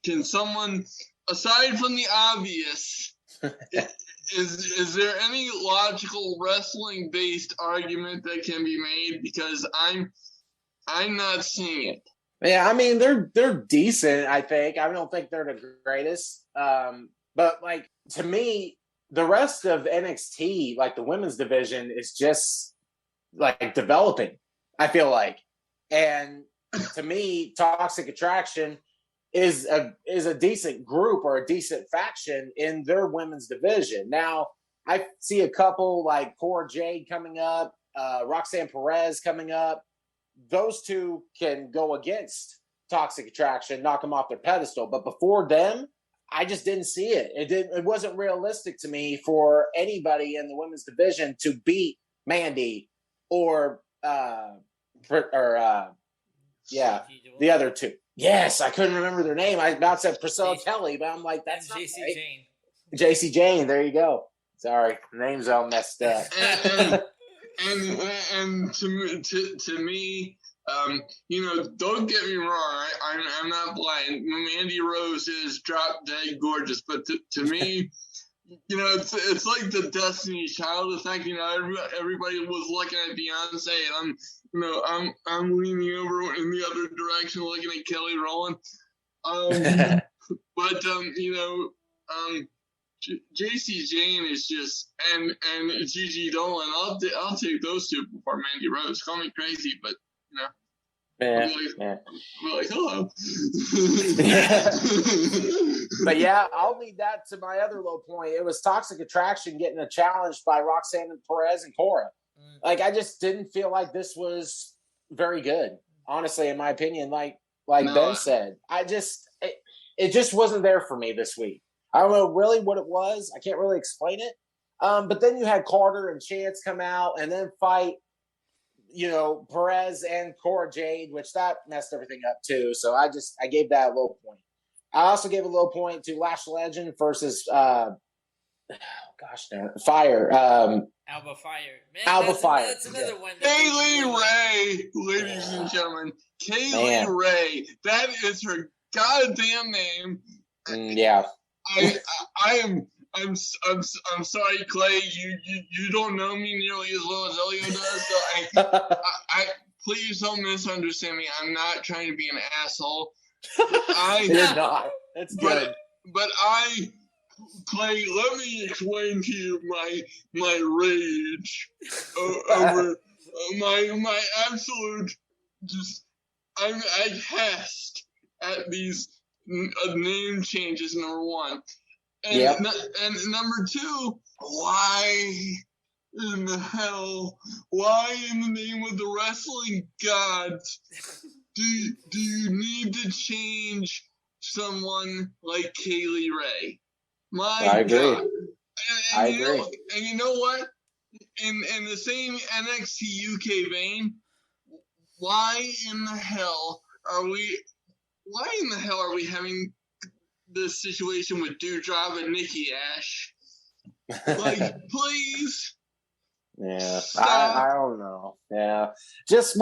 can someone, aside from the obvious, is there any logical wrestling-based argument that can be made? Because I'm not seeing it. Yeah, I mean they're decent. I think I don't think they're the greatest, but like to me, the rest of NXT, like the women's division, is just like developing. I feel like, and to me, Toxic Attraction is a decent group or a decent faction in their women's division. Now, I see a couple like Cora Jade coming up, Roxanne Perez coming up. Those two can go against Toxic Attraction, knock them off their pedestal. But before them, I just didn't see it. It wasn't realistic to me for anybody in the women's division to beat Mandy or Yeah, the other two. Yes, I couldn't remember their name. I about said Priscilla Kelly, but I'm like, that's not JC right. Jane. JC Jane, there you go. Sorry, the name's all messed up. and to me, don't get me wrong. I'm not blind. Mandy Rose is drop dead gorgeous, but to me, it's like the Destiny Child effect. Everybody was looking at Beyonce, and I'm leaning over in the other direction, looking at Kelly Rowland. But JC Jane is just and Gigi Dolan. I'll take those two before Mandy Rose. Call me crazy, but Yeah. We're like, hello. But yeah, I'll lead that to my other low point. It was Toxic Attraction getting a challenge by Roxanne Perez and Cora. Like, I just didn't feel like this was very good, honestly, in my opinion. Like Ben said, it just wasn't there for me this week. I don't know really what it was. I can't really explain it. But then you had Carter and Chance come out and then fight, Perez and Cora Jade, which that messed everything up too. So I gave that a low point. I also gave a low point to Lash Legend versus Fire. Alba Fire. Man, Alba Fire. That's another one. Kaylee Ray, ladies and gentlemen. Kaylee Ray. That is her goddamn name. Yeah. I'm sorry, Clay. You don't know me nearly as well as Elio does. So I please don't misunderstand me. I'm not trying to be an asshole. You're not. That's good. But Clay, let me explain to you my rage over my absolute I'm aghast at these name changes. Number one. And number two, why in the name of the wrestling gods do you need to change someone like Kaylee Ray? I agree. God. I agree. And you know what? In the same NXT UK vein, why in the hell are we having this situation with Doudrop and Nikki Ash? Like, please. Yeah, stop. I don't know. Yeah, just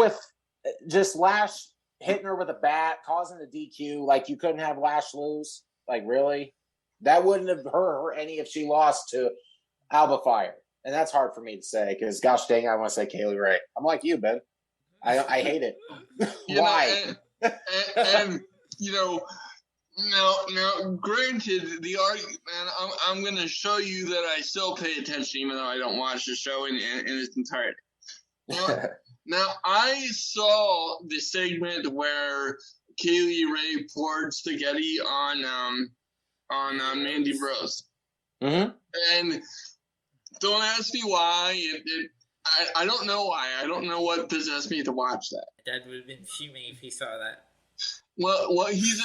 Lash hitting her with a bat, causing a DQ. Like, you couldn't have Lash lose. Like, really? That wouldn't have hurt her any if she lost to Alba Fire. And that's hard for me to say because, gosh dang, I want to say Kaylee Ray. I'm like you, Ben. I hate it. Why? Now, granted, the argument, and I'm going to show you that I still pay attention, even though I don't watch the show in its entirety. Now, I saw the segment where Kaylee Ray poured spaghetti on Mandy Rose. Mm-hmm. And don't ask me why. I don't know why. I don't know what possessed me to watch that. Dad would have been fuming if he saw that. Well, he's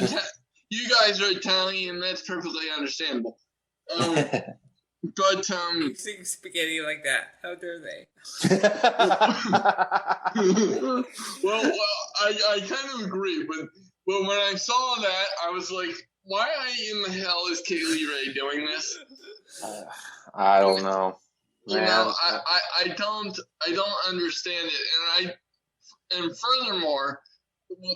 you guys are Italian. That's perfectly understandable. But mixing spaghetti like that, how dare they? well, I kind of agree, but when I saw that, I was like, why in the hell is Kaylee Ray doing this? I don't know. I don't understand it, and furthermore,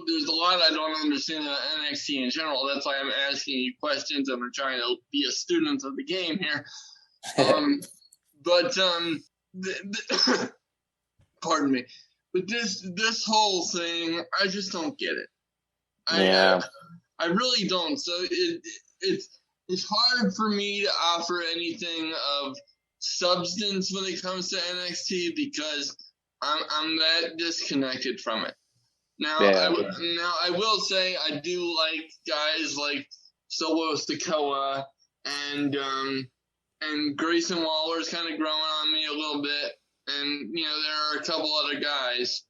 there's a lot I don't understand about NXT in general. That's why I'm asking you questions and I'm trying to be a student of the game here. Pardon me. But this whole thing, I just don't get it. I really don't. So it's hard for me to offer anything of substance when it comes to NXT because I'm that disconnected from it. Now, I will say I do like guys like Solo Sikoa and Grayson Waller's kind of growing on me a little bit, and there are a couple other guys.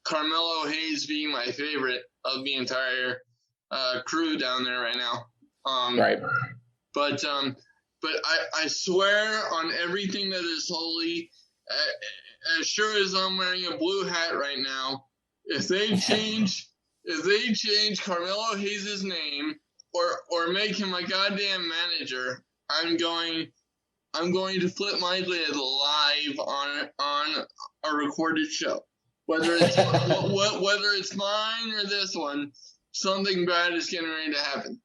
Carmelo Hayes being my favorite of the entire crew down there right now. Right. But I swear on everything that is holy, as sure as I'm wearing a blue hat right now, if they change Carmelo Hayes' name or make him a goddamn manager, I'm going to flip my lid live on a recorded show. Whether it's mine or this one, something bad is getting ready to happen.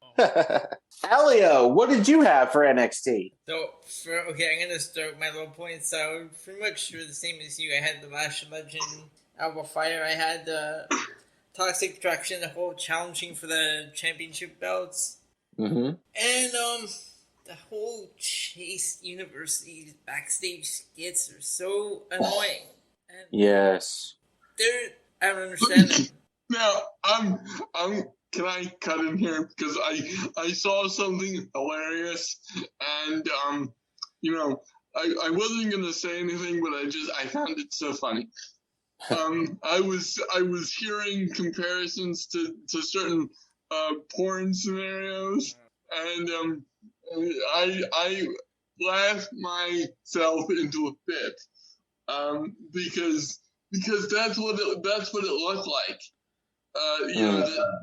Elio, what did you have for NXT? So, I'm going to start my low points. So, pretty much the same as you. I had the Lash Legend, Alba Fire. I had the Toxic Attraction, the whole challenging for the championship belts. Mm-hmm. And, the whole Chase University backstage skits are so annoying. And yes. I don't understand them. Now, can I cut in here because I saw something hilarious and I wasn't gonna say anything, but I found it so funny. I was hearing comparisons to certain porn scenarios, and I laughed myself into a fit because that's what it looked like.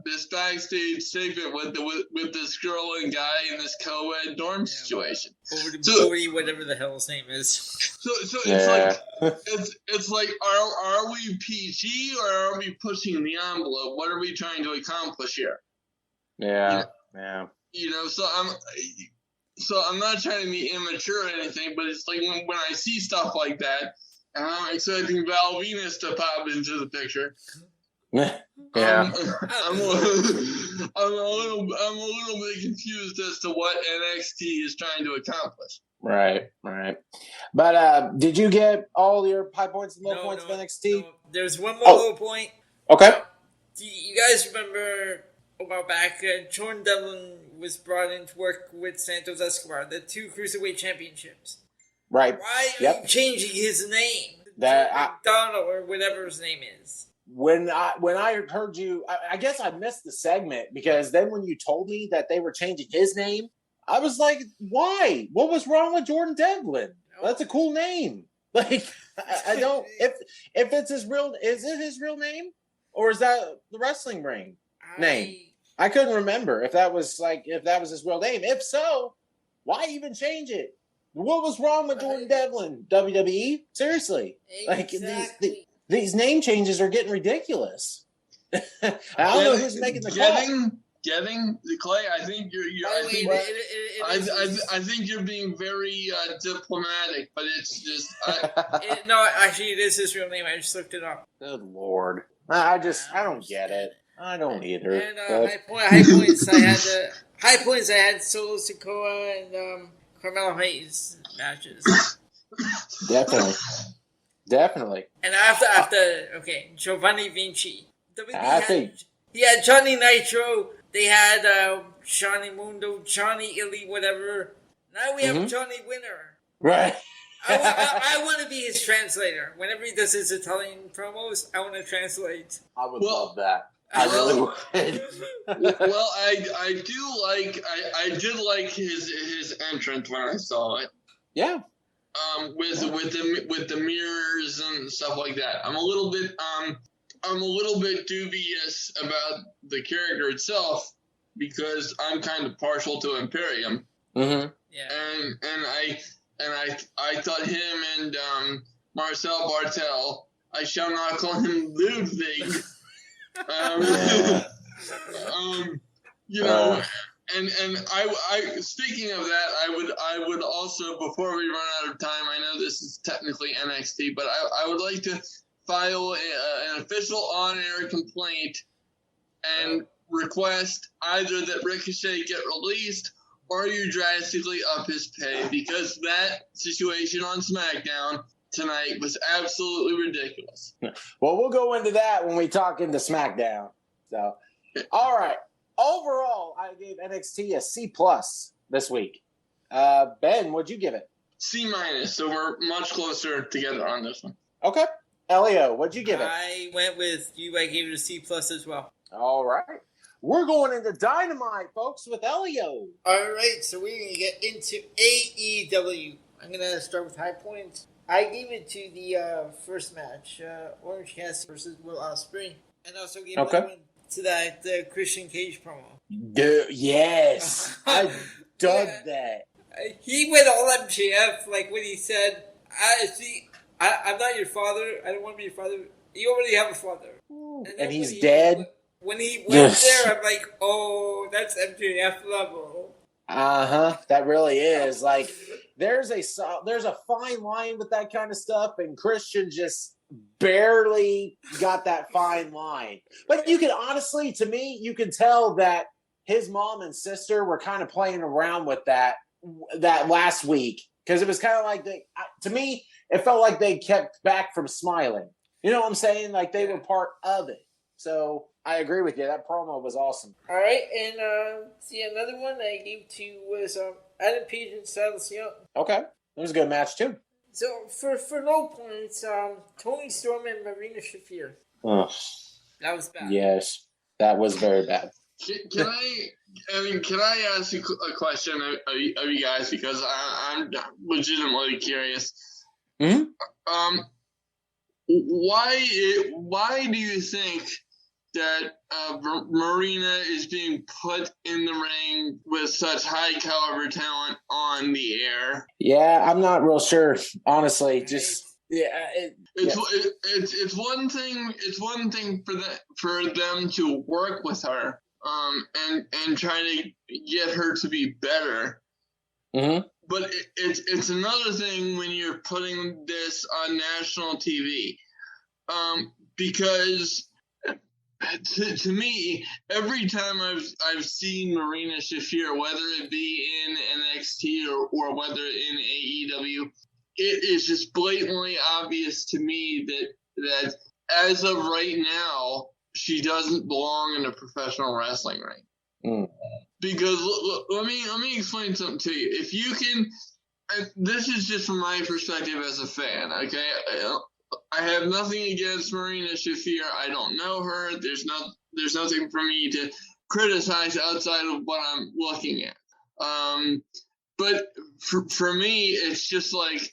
This backstage segment with this girl and guy in this co-ed dorm situation. Cody, whatever the hell his name is. So it's like are we PG or are we pushing the envelope? What are we trying to accomplish here? Yeah. So I'm not trying to be immature or anything, but it's like when I see stuff like that, and I'm expecting Val Venus to pop into the picture. Yeah. I'm a little bit confused as to what NXT is trying to accomplish. Right. But did you get all your high points and low points of NXT? No. There's one more low point. Okay. Do you guys remember a while back, Jordan Devlin was brought in to work with Santos Escobar, the 2 Cruiserweight Championships. Right. Why are you changing his name? Donald or whatever his name is. When I heard you, I guess I missed the segment because then when you told me that they were changing his name, I was like, why? What was wrong with Jordan Devlin? That's a cool name. Like, I don't, if it's is it his real name? Or is that the wrestling ring name? I couldn't remember if that was his real name. If so, why even change it? What was wrong with Jordan Devlin? WWE? Seriously. Exactly. Like, these name changes are getting ridiculous. I don't know who's making the call. Getting the Clay. I think I think you're being very diplomatic, but it's just. No, actually, it is his real name. I just looked it up. Good Lord, I don't get it. I don't either. And high points. I had Solo Sikoa and Carmelo Hayes matches. Definitely. And after Giovanni Vinci. He had Johnny Nitro. They had Johnny Mundo, Johnny Illy, whatever. Now we have Johnny Winner. Right. I want to be his translator. Whenever he does his Italian promos, I want to translate. I would love that. I really would. Well, I did like his entrance when I saw it. Yeah. With the mirrors and stuff like that. I'm a little bit dubious about the character itself because I'm kind of partial to Imperium. Mm-hmm. Yeah. And I thought him and Marcel Bartel, I shall not call him Ludwig. And I speaking of that, I would also, before we run out of time, I know this is technically NXT, but I would like to file an official on-air complaint and request either that Ricochet get released or you drastically up his pay, because that situation on SmackDown tonight was absolutely ridiculous. Well, we'll go into that when we talk into SmackDown. So, all right. Overall, I gave NXT a C+ this week. Ben, what'd you give it? C-, so we're much closer together on this one. Okay. Elio, what'd you give it? I went with you. I gave it a C+ as well. All right. We're going into Dynamite, folks, with Elio. All right, so we're going to get into AEW. I'm going to start with high points. I gave it to the first match, Orange Cassidy versus Will Ospreay, and also gave that one to that Christian Cage promo. Dude, yes, I dug that. He went all MJF, like when he said, I'm not your father. I don't want to be your father. You already have a father. And he's dead. When he went there, I'm like, oh, that's MJF level. That really is. Like, there's a fine line with that kind of stuff, and Christian just barely got that fine line. But you can honestly, to me, you can tell that his mom and sister were kind of playing around with that last week, because it was kind of like to me, it felt like they kept back from smiling. You know what I'm saying? Like they were part of it. So I agree with you. That promo was awesome. All right, and another one I gave to was Adam Page and Silas Young. Okay, it was a good match too. So for low points, Tony Storm and Marina Shafir. Ugh. That was bad. Yes, that was very bad. Can I ask you a question of you guys, because I'm legitimately curious. Mm-hmm. Why do you think that Marina is being put in the ring with such high caliber talent on the air? Yeah, I'm not real sure, honestly. Just it's one thing. It's one thing for them to work with her, and try to get her to be better. Mm-hmm. But it's another thing when you're putting this on national TV, because to me, every time I've seen Marina Shafir, whether it be in NXT or whether in AEW, it is just blatantly obvious to me that as of right now, she doesn't belong in a professional wrestling ring. Mm. Because let me explain something to you. If you can, this is just from my perspective as a fan, okay? I have nothing against Marina Shafir. I don't know her. There's nothing for me to criticize outside of what I'm looking at. But for me, it's just like,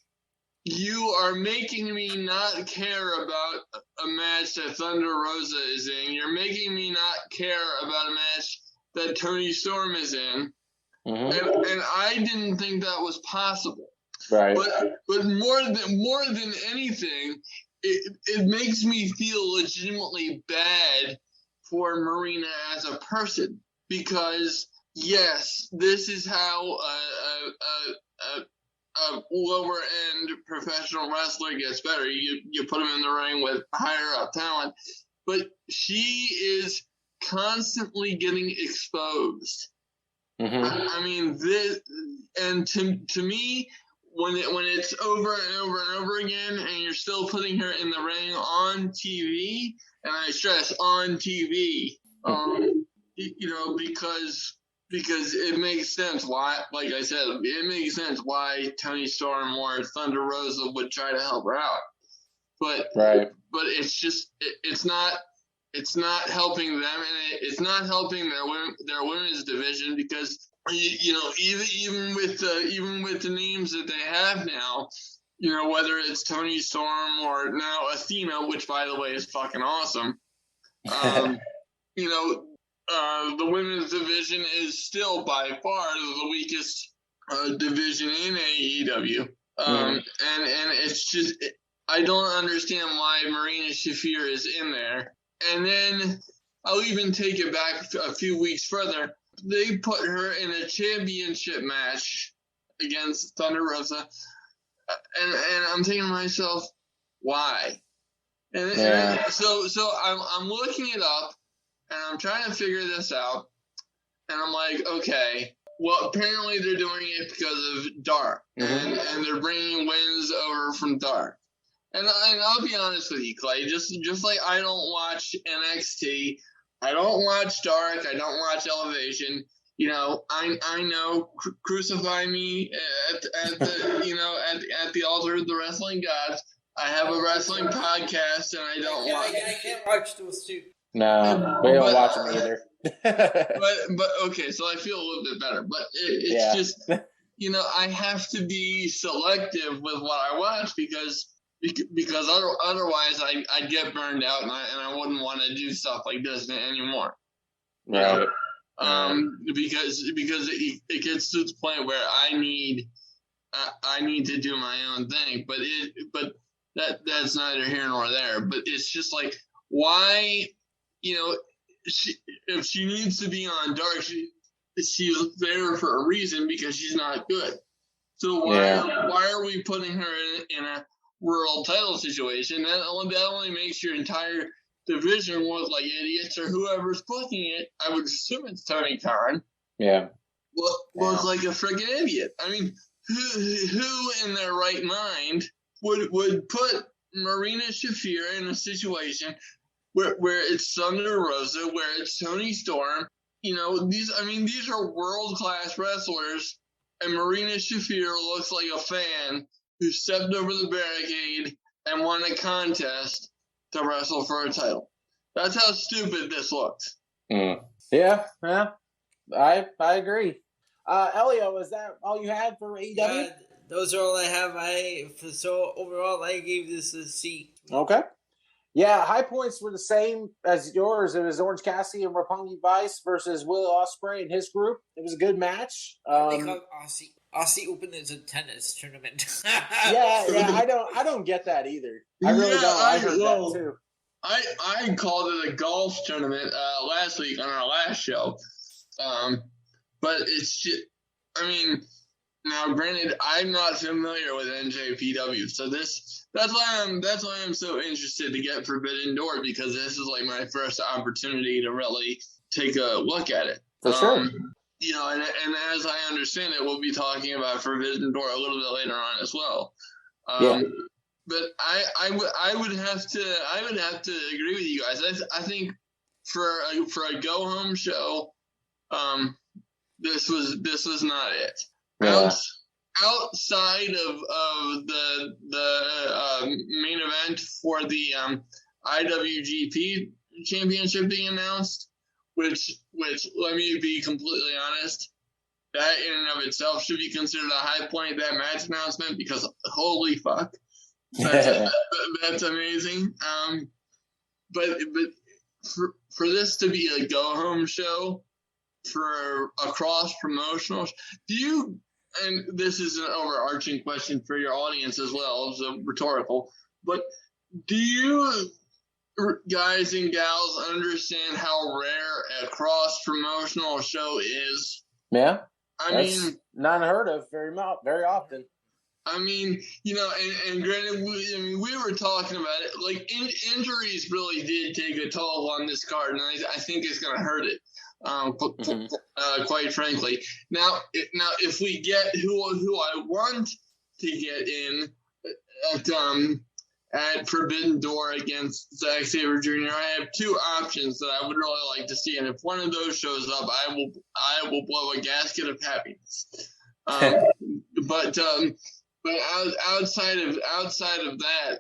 you are making me not care about a match that Thunder Rosa is in. You're making me not care about a match that Tony Storm is in. Mm-hmm. And I didn't think that was possible. Right. But more than anything, it makes me feel legitimately bad for Marina as a person, because yes, this is how a lower end professional wrestler gets better. You put him in the ring with higher up talent, but she is constantly getting exposed. Mm-hmm. I mean, this, and to me, when it's over and over and over again, and you're still putting her in the ring on TV, and I stress on TV, because it makes sense why, like I said, it makes sense why Tony Storm or Thunder Rosa would try to help her out, but it's just it's not helping them, and it's not helping their women's division, because even with the names that they have now, whether it's Tony Storm or now Athena, which by the way is fucking awesome, the women's division is still by far the weakest division in AEW, and it's just I don't understand why Marina Shafir is in there. And then I'll even take it back a few weeks further. They put her in a championship match against Thunder Rosa, and I'm thinking to myself, why? And so I'm looking it up, and I'm trying to figure this out, and I'm like, okay, well, apparently they're doing it because of Dark, and they're bringing wins over from Dark. And I'll be honest with you, Clay, just like I don't watch NXT, I don't watch Dark, I don't watch Elevation. I know, crucify me at the at the altar of the wrestling gods. I have a wrestling podcast, and I don't watch. I can't watch those two. No, we don't watch them either. but okay, so I feel a little bit better. But it's just, I have to be selective with what I watch because otherwise I'd get burned out and I wouldn't want to do stuff like this anymore. Right. Because it gets to the point where I need to do my own thing, but that's neither here nor there. But it's just like, why, if she needs to be on Dark, she's there for a reason, because she's not good. So why are we putting her in a world title situation? That only makes your entire division look like idiots, or whoever's booking it. I would assume it's Tony Khan. Yeah. Look like a freaking idiot. I mean, who in their right mind would put Marina Shafir in a situation where it's Thunder Rosa, where it's Toni Storm? These are world-class wrestlers, and Marina Shafir looks like a fan who stepped over the barricade and won a contest to wrestle for a title. That's how stupid this looks. Yeah, I agree. Elio, is that all you had for AEW? Those are all I have. So overall, I gave this a C. Okay. Yeah, high points were the same as yours. It was Orange Cassidy and Roppongi Vice versus Will Ospreay and his group. It was a good match. They call it Aussie Open is a tennis tournament. yeah, I don't get that either. I really don't. I heard that too. I called it a golf tournament last week on our last show. But it's just, now granted, I'm not familiar with NJPW, so that's why I'm so interested to get Forbidden Door, because this is like my first opportunity to really take a look at it. For sure. And as I understand it, we'll be talking about Forbidden Door a little bit later on as well. But I would have to agree with you guys. I think for a go home show, this was not it. Yeah. Outside of the main event for the IWGP Championship being announced, which let me be completely honest, that in and of itself should be considered a high point, that match announcement, because holy fuck, that's amazing. But for this to be a go home show for a cross promotional, and this is an overarching question for your audience as well, so rhetorical, but do you guys and gals understand how rare a cross promotional show is? Yeah. I mean, not unheard of very often. And granted, we were talking about it, like injuries really did take a toll on this card, and I think it's going to hurt it. Quite frankly. Now, if we get who I want to get in at Forbidden Door against Zack Sabre Jr., I have two options that I would really like to see, and if one of those shows up, I will blow a gasket of happiness. But outside of that,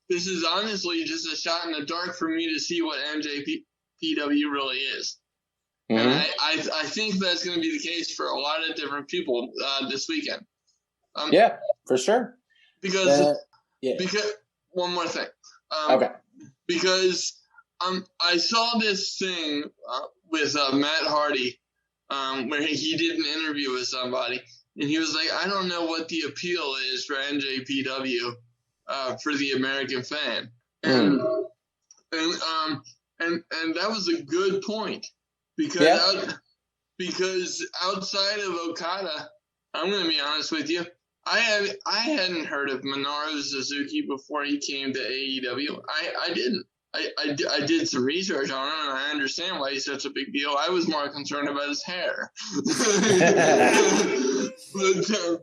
this is honestly just a shot in the dark for me to see what NJPW really is. And I think that's going to be the case for a lot of different people this weekend. Yeah, for sure. Because one more thing. Okay. Because I saw this thing with Matt Hardy where he did an interview with somebody, and he was like, I don't know what the appeal is for NJPW for the American fan. And that was a good point, because outside of Okada, I'm going to be honest with you, I hadn't heard of Minoru Suzuki before he came to AEW. I didn't. I did some research on him, and I understand why he's such a big deal. I was more concerned about his hair. But it's a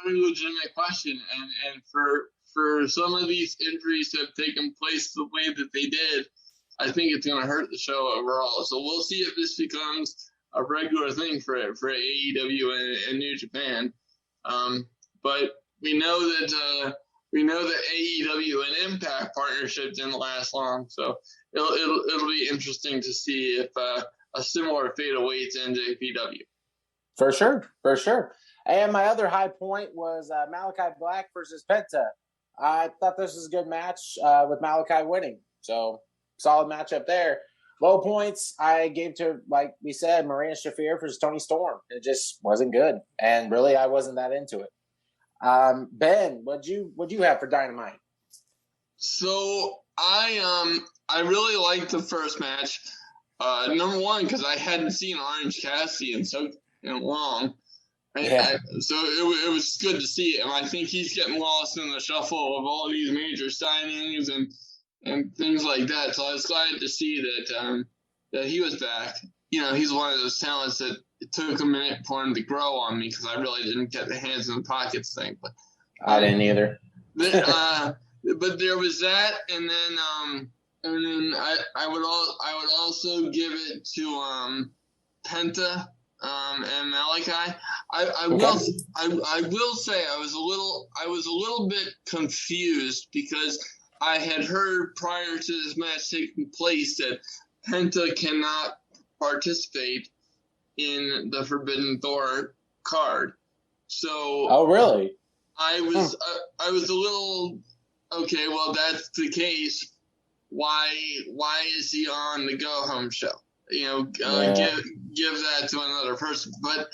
very legitimate question, and for some of these injuries to have taken place the way that they did, I think it's going to hurt the show overall. So we'll see if this becomes a regular thing for AEW and New Japan. But we know that AEW and Impact partnership didn't last long, so it'll be interesting to see if a similar fate awaits NJPW. For sure. And my other high point was Malachi Black versus Penta. I thought this was a good match with Malachi winning. So, solid matchup there. Low points I gave to, like we said, Marina Shafir versus Tony Storm. It just wasn't good. And really, I wasn't that into it. Ben, what'd you have for Dynamite? So, I really liked the first match. Number one, because I hadn't seen Orange Cassidy in so long. So it was good to see it. And I think he's getting lost in the shuffle of all these major signings and things like that. So I was glad to see that he was back. He's one of those talents that it took a minute for him to grow on me because I really didn't get the hands in the pockets thing. But I didn't either. But there was that, and then I would also give it to Penta and Malachi. I will say I was a little bit confused because I had heard prior to this match taking place that Penta cannot participate in the Forbidden Door card. So oh really? I was a little okay. Well, that's the case. Why is he on the go home show? Give that to another person. But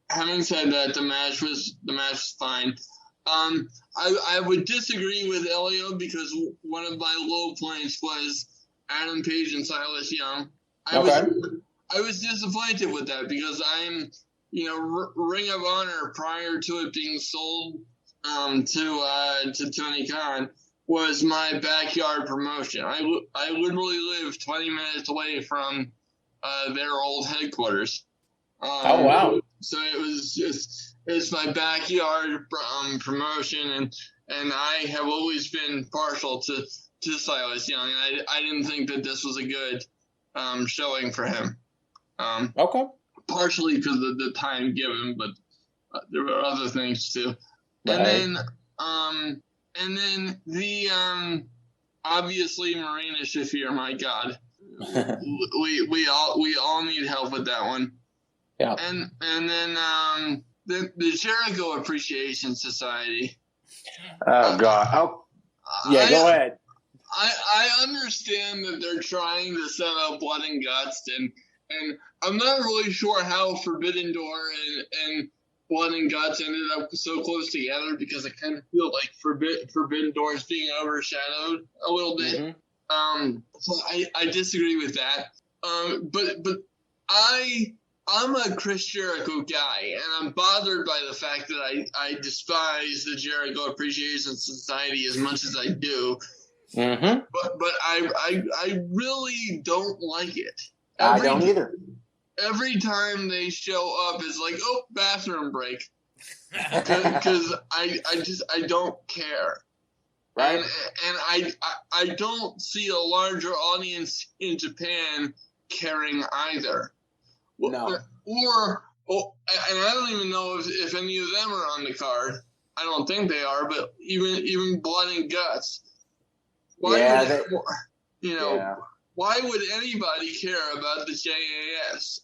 having said that, the match was fine. I would disagree with Elio because one of my low points was Adam Page and Silas Young. I was disappointed with that because I'm, Ring of Honor prior to it being sold to Tony Khan was my backyard promotion. I literally live 20 minutes away from their old headquarters. Oh wow! So it's my backyard promotion, and I have always been partial to Silas Young, and I didn't think that this was a good showing for him. Okay. Partially because of the time given, but there were other things too. Right. And then the obviously Marina Shafir, my God, we all need help with that one. Yeah. And then the Jericho Appreciation Society. Oh God. Oh. Yeah. Go ahead. I understand that they're trying to set up Blood and Guts, and I'm not really sure how Forbidden Door and Blood and Guts ended up so close together because I kind of feel like Forbidden Door is being overshadowed a little bit. Mm-hmm. So I disagree with that. But I'm a Chris Jericho guy, and I'm bothered by the fact that I despise the Jericho Appreciation Society as much as I do. Mm-hmm. But I really don't like it. I don't either. Every time they show up, it's like, oh, bathroom break, because I don't care, right? And I don't see a larger audience in Japan caring either. No. And I don't even know if any of them are on the card. I don't think they are, but even Blood and Guts. Why would anybody care about the JAS?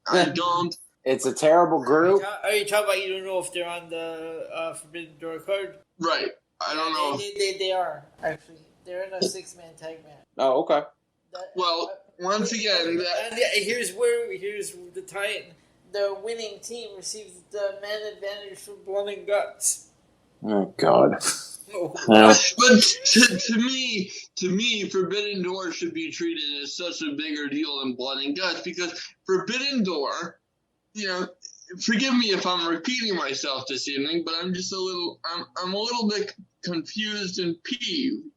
I don't. It's a terrible group. Are you talking about you don't know if they're on the Forbidden Door card? Right. I don't know. They are, actually. They're in a 6-man tag match. Oh, okay. Once again... Here's the tie-in. The winning team receives the man advantage for Blood and Guts. Oh, God. But to me, Forbidden Door should be treated as such a bigger deal than Blood and Guts because Forbidden Door, forgive me if I'm repeating myself this evening, but I'm just I'm a little bit confused and peeved.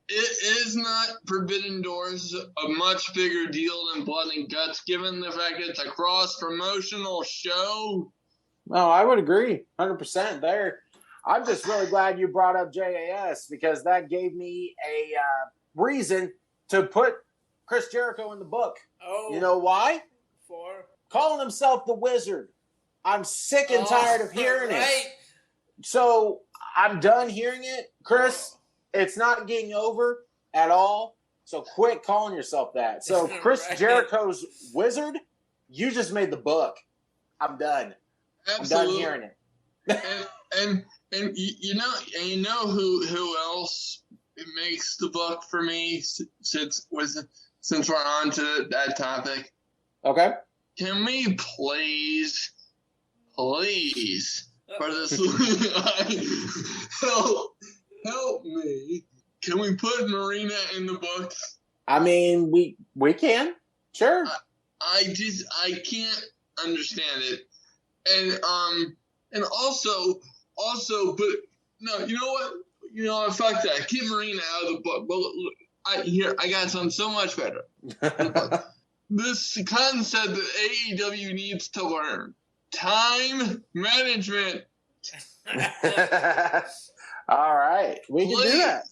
Is not Forbidden Doors a much bigger deal than Blood and Guts, given the fact that it's a cross-promotional show? No, I would agree 100% there. I'm just really glad you brought up JAS because that gave me a reason to put Chris Jericho in the book. Oh. You know why? For? Calling himself the Wizard. I'm sick and tired of hearing it. So I'm done hearing it. Chris, it's not getting over at all. So quit calling yourself that. So Chris Jericho's Wizard, you just made the book. I'm done. Absolutely. I'm done hearing it. and you know who else makes the book for me since we're on to that topic? Okay. Can we please for this help me? Can we put Marina in the books? I mean, we can. Sure. I can't understand it. And also, but no, you know what? You know what? Fuck that. Keep Marina out of the book. But I got something so much better. This concept that AEW needs to learn: time management. All right, we can do that.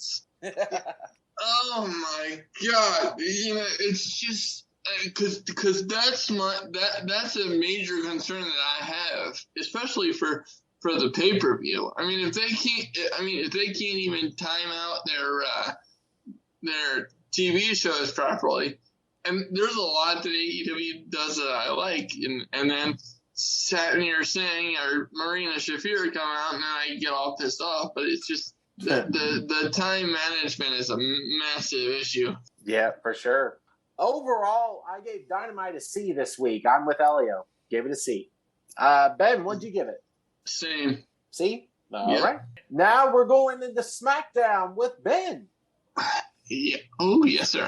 Oh my God! You know, it's just because that's a major concern that I have, especially for the pay-per-view. I mean, if they can't even time out their TV shows properly, and there's a lot that AEW does that I like, and then sat here saying or Marina Shafir come out and I get all pissed off, but it's just the time management is a massive issue. Yeah, for sure. Overall, I gave Dynamite a C this week. I'm with Elio. Gave it a C. Ben, what'd you give it? Same. C? All right. Now we're going into SmackDown with Ben. Yeah. Oh, yes, sir.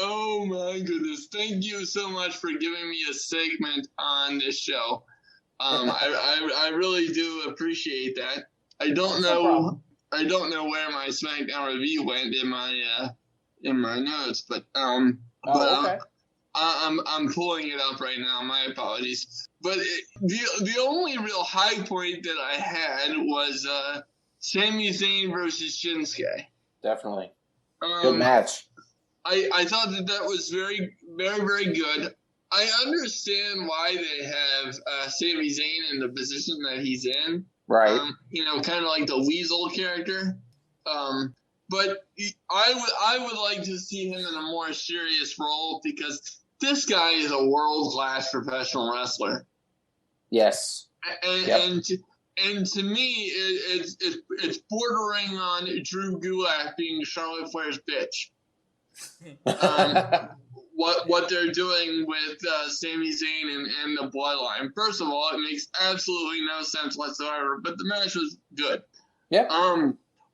Oh my goodness! Thank you so much for giving me a segment on this show. I really do appreciate that. I don't know where my SmackDown review went in my notes, but I'm pulling it up right now. My apologies. But the only real high point that I had was Sami Zayn versus Shinsuke. Definitely. Good match. I thought that was very, very, very good. I understand why they have Sami Zayn in the position that he's in. Right. Kind of like the Weasel character. But I would like to see him in a more serious role because this guy is a world-class professional wrestler. Yes. And to me, it's bordering on Drew Gulak being Charlotte Flair's bitch. What they're doing with Sami Zayn and the Bloodline. First of all, it makes absolutely no sense whatsoever, but the match was good. Yeah.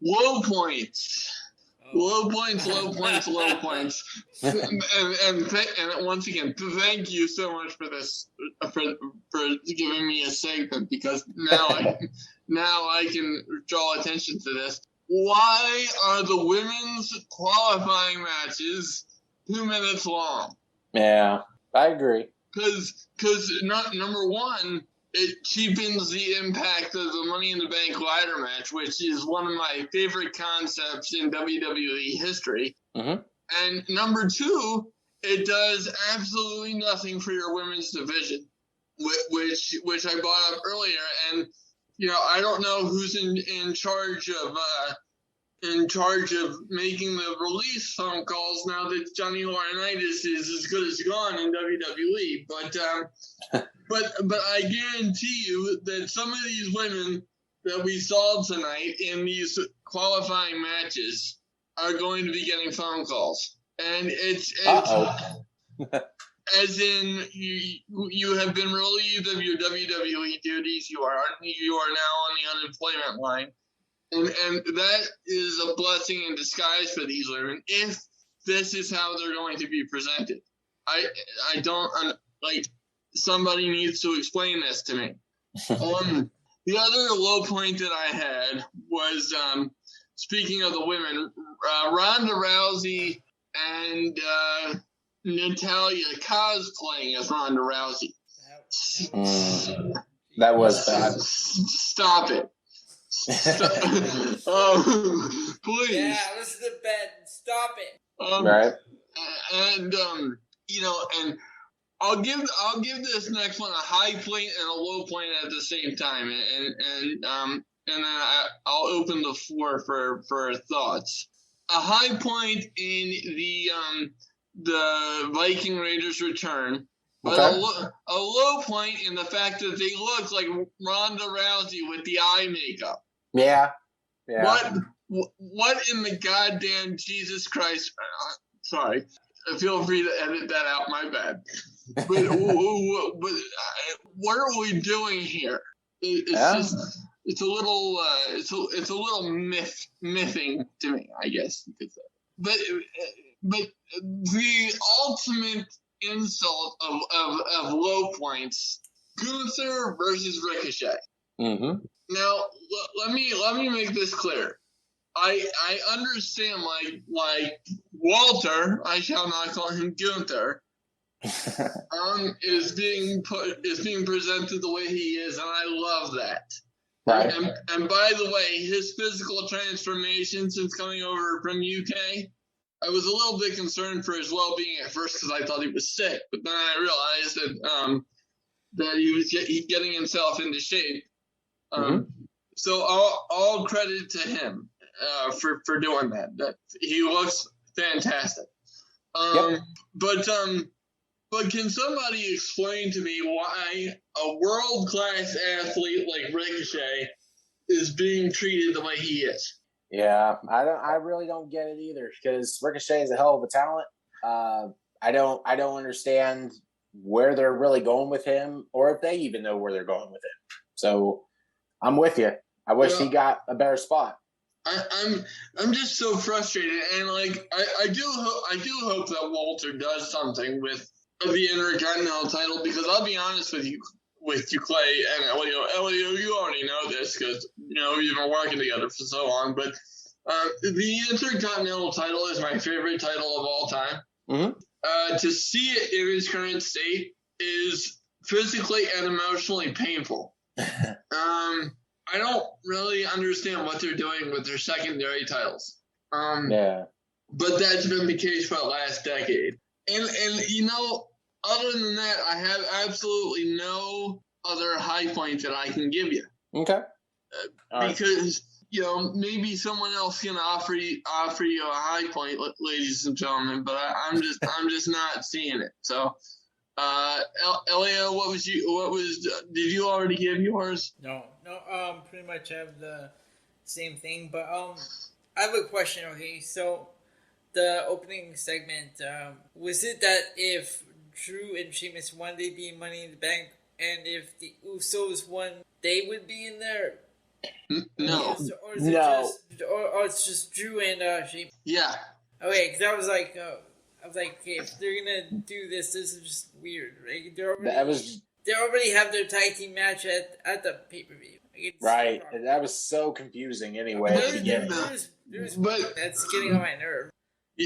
Low points. Low points. and once again, thank you so much for this, for giving me a segment, because now I can draw attention to this. Why are the women's qualifying matches 2 minutes long? Yeah, I agree. Because number one, it cheapens the impact of the Money in the Bank ladder match, which is one of my favorite concepts in WWE history. Mm-hmm. And number two, it does absolutely nothing for your women's division, which I brought up earlier. And I don't know who's in charge of making the release phone calls now that Johnny Laurinaitis is as good as gone in WWE. But I guarantee you that some of these women that we saw tonight in these qualifying matches are going to be getting phone calls, and it's as in you have been relieved of your WWE duties. You are now on the unemployment line. And that is a blessing in disguise for these women if this is how they're going to be presented. I don't somebody needs to explain this to me. The other low point that I had was speaking of the women, Ronda Rousey and Natalya cosplaying as Ronda Rousey. That was bad. Stop it. Please. Yeah, listen to Ben. Stop it. Right. And and I'll give this next one a high point and a low point at the same time, and then I'll open the floor for thoughts. A high point in the Viking Raiders return. But a low point in the fact that they looked like Ronda Rousey with the eye makeup. Yeah. What in the goddamn Jesus Christ? Sorry. Feel free to edit that out. My bad. But what are we doing here? It's a little mything to me, I guess you could say. But the ultimate insult of low points, Gunther versus Ricochet. Mm-hmm. Now let me make this clear. I understand like Walter, I shall not call him Gunther, is being presented the way he is, and I love that. Right. And by the way, his physical transformation since coming over from UK, I was a little bit concerned for his well-being at first because I thought he was sick, but then I realized that he was getting himself into shape. So all credit to him for doing that. That he looks fantastic. But can somebody explain to me why a world-class athlete like Ricochet is being treated the way he is? Yeah, I really don't get it either, because Ricochet is a hell of a talent. I don't understand where they're really going with him, or if they even know where they're going with him. So I'm with you. I wish he got a better spot. I'm just so frustrated, and like I do hope that Walter does something with the Intercontinental title, because I'll be honest with you, Clay and Elio, you already know this because we've been working together for so long. But the Intercontinental title is my favorite title of all time. Mm-hmm. To see it in its current state is physically and emotionally painful. I don't really understand what they're doing with their secondary titles. But that's been the case for the last decade. And other than that, I have absolutely no other high point that I can give you. Okay. Because maybe someone else can offer you a high point, ladies and gentlemen, but I'm just not seeing it. So, Elio, did you already give yours? No, pretty much have the same thing, but I have a question. Okay, so the opening segment, was it that if Drew and Sheamus won, they'd be in Money in the Bank, and if the Usos won, they would be in there? No. Or is it just, or it's just Drew and Sheamus? Yeah. Okay, because I was like, okay, if they're gonna do this is just weird, right? They already have their tag team match at the pay-per-view. Right. That was so confusing anyway. There's that's getting on my nerve.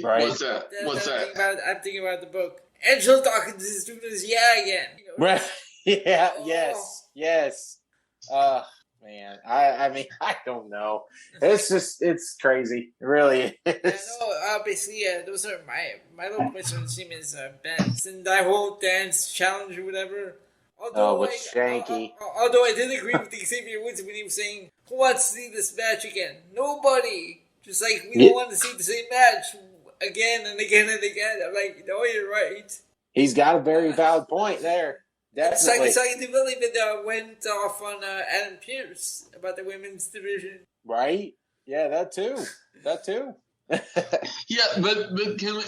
Right. What's that? I'm thinking about the book. Angelo Dawkins is doing this again. Right. Yeah. Yes. Man, I mean, I don't know. It's crazy. It really is. Basically, those are my little points on Sheamus Benz and that whole dance challenge or whatever. With Shanky. Although I did agree with Xavier Woods when he was saying, who wants to see this match again? Nobody. Just like, we don't want to see the same match again and again and again. I'm like, no, you're right. He's got a very valid point there. Definitely. Second development went off on Adam Pearce about the women's division. Right? Yeah, that too. Yeah, but can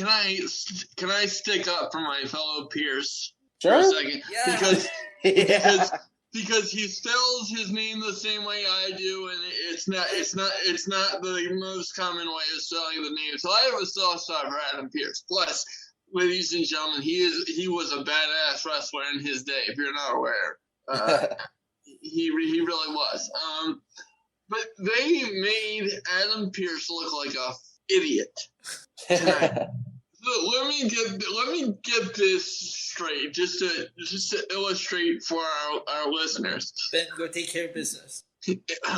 I stick up for my fellow Pierce for a second? Yeah. Because he spells his name the same way I do, and it's not the most common way of spelling the name. So I have a soft spot for Adam Pearce. Plus, ladies and gentlemen, he was a badass wrestler in his day. If you're not aware, he really was. But they made Adam Pearce look like a idiot tonight. So let me get this straight, just to illustrate for our listeners. Ben, go take care of business.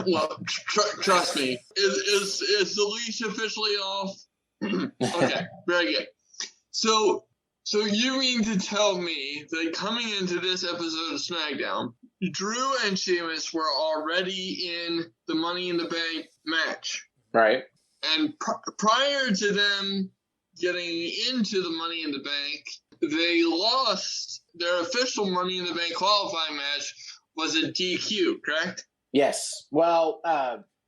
Well, trust me. Is the leash officially off? Okay, very good. So you mean to tell me that coming into this episode of SmackDown, Drew and Sheamus were already in the Money in the Bank match, right? And prior to them getting into the Money in the Bank, they lost their official Money in the Bank qualifying match was a DQ, correct? Yes. Well,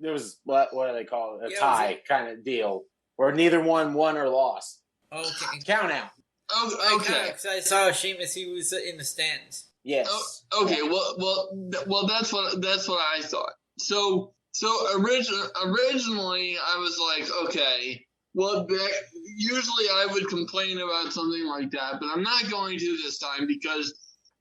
there was, what do they call it? A tie kind of deal where neither one won or lost. Okay. Count out. Oh, okay. Because I saw Sheamus, he was in the stands. Yes. Okay. Well, that's what I thought. So originally I was like, okay, well, usually I would complain about something like that, but I'm not going to this time because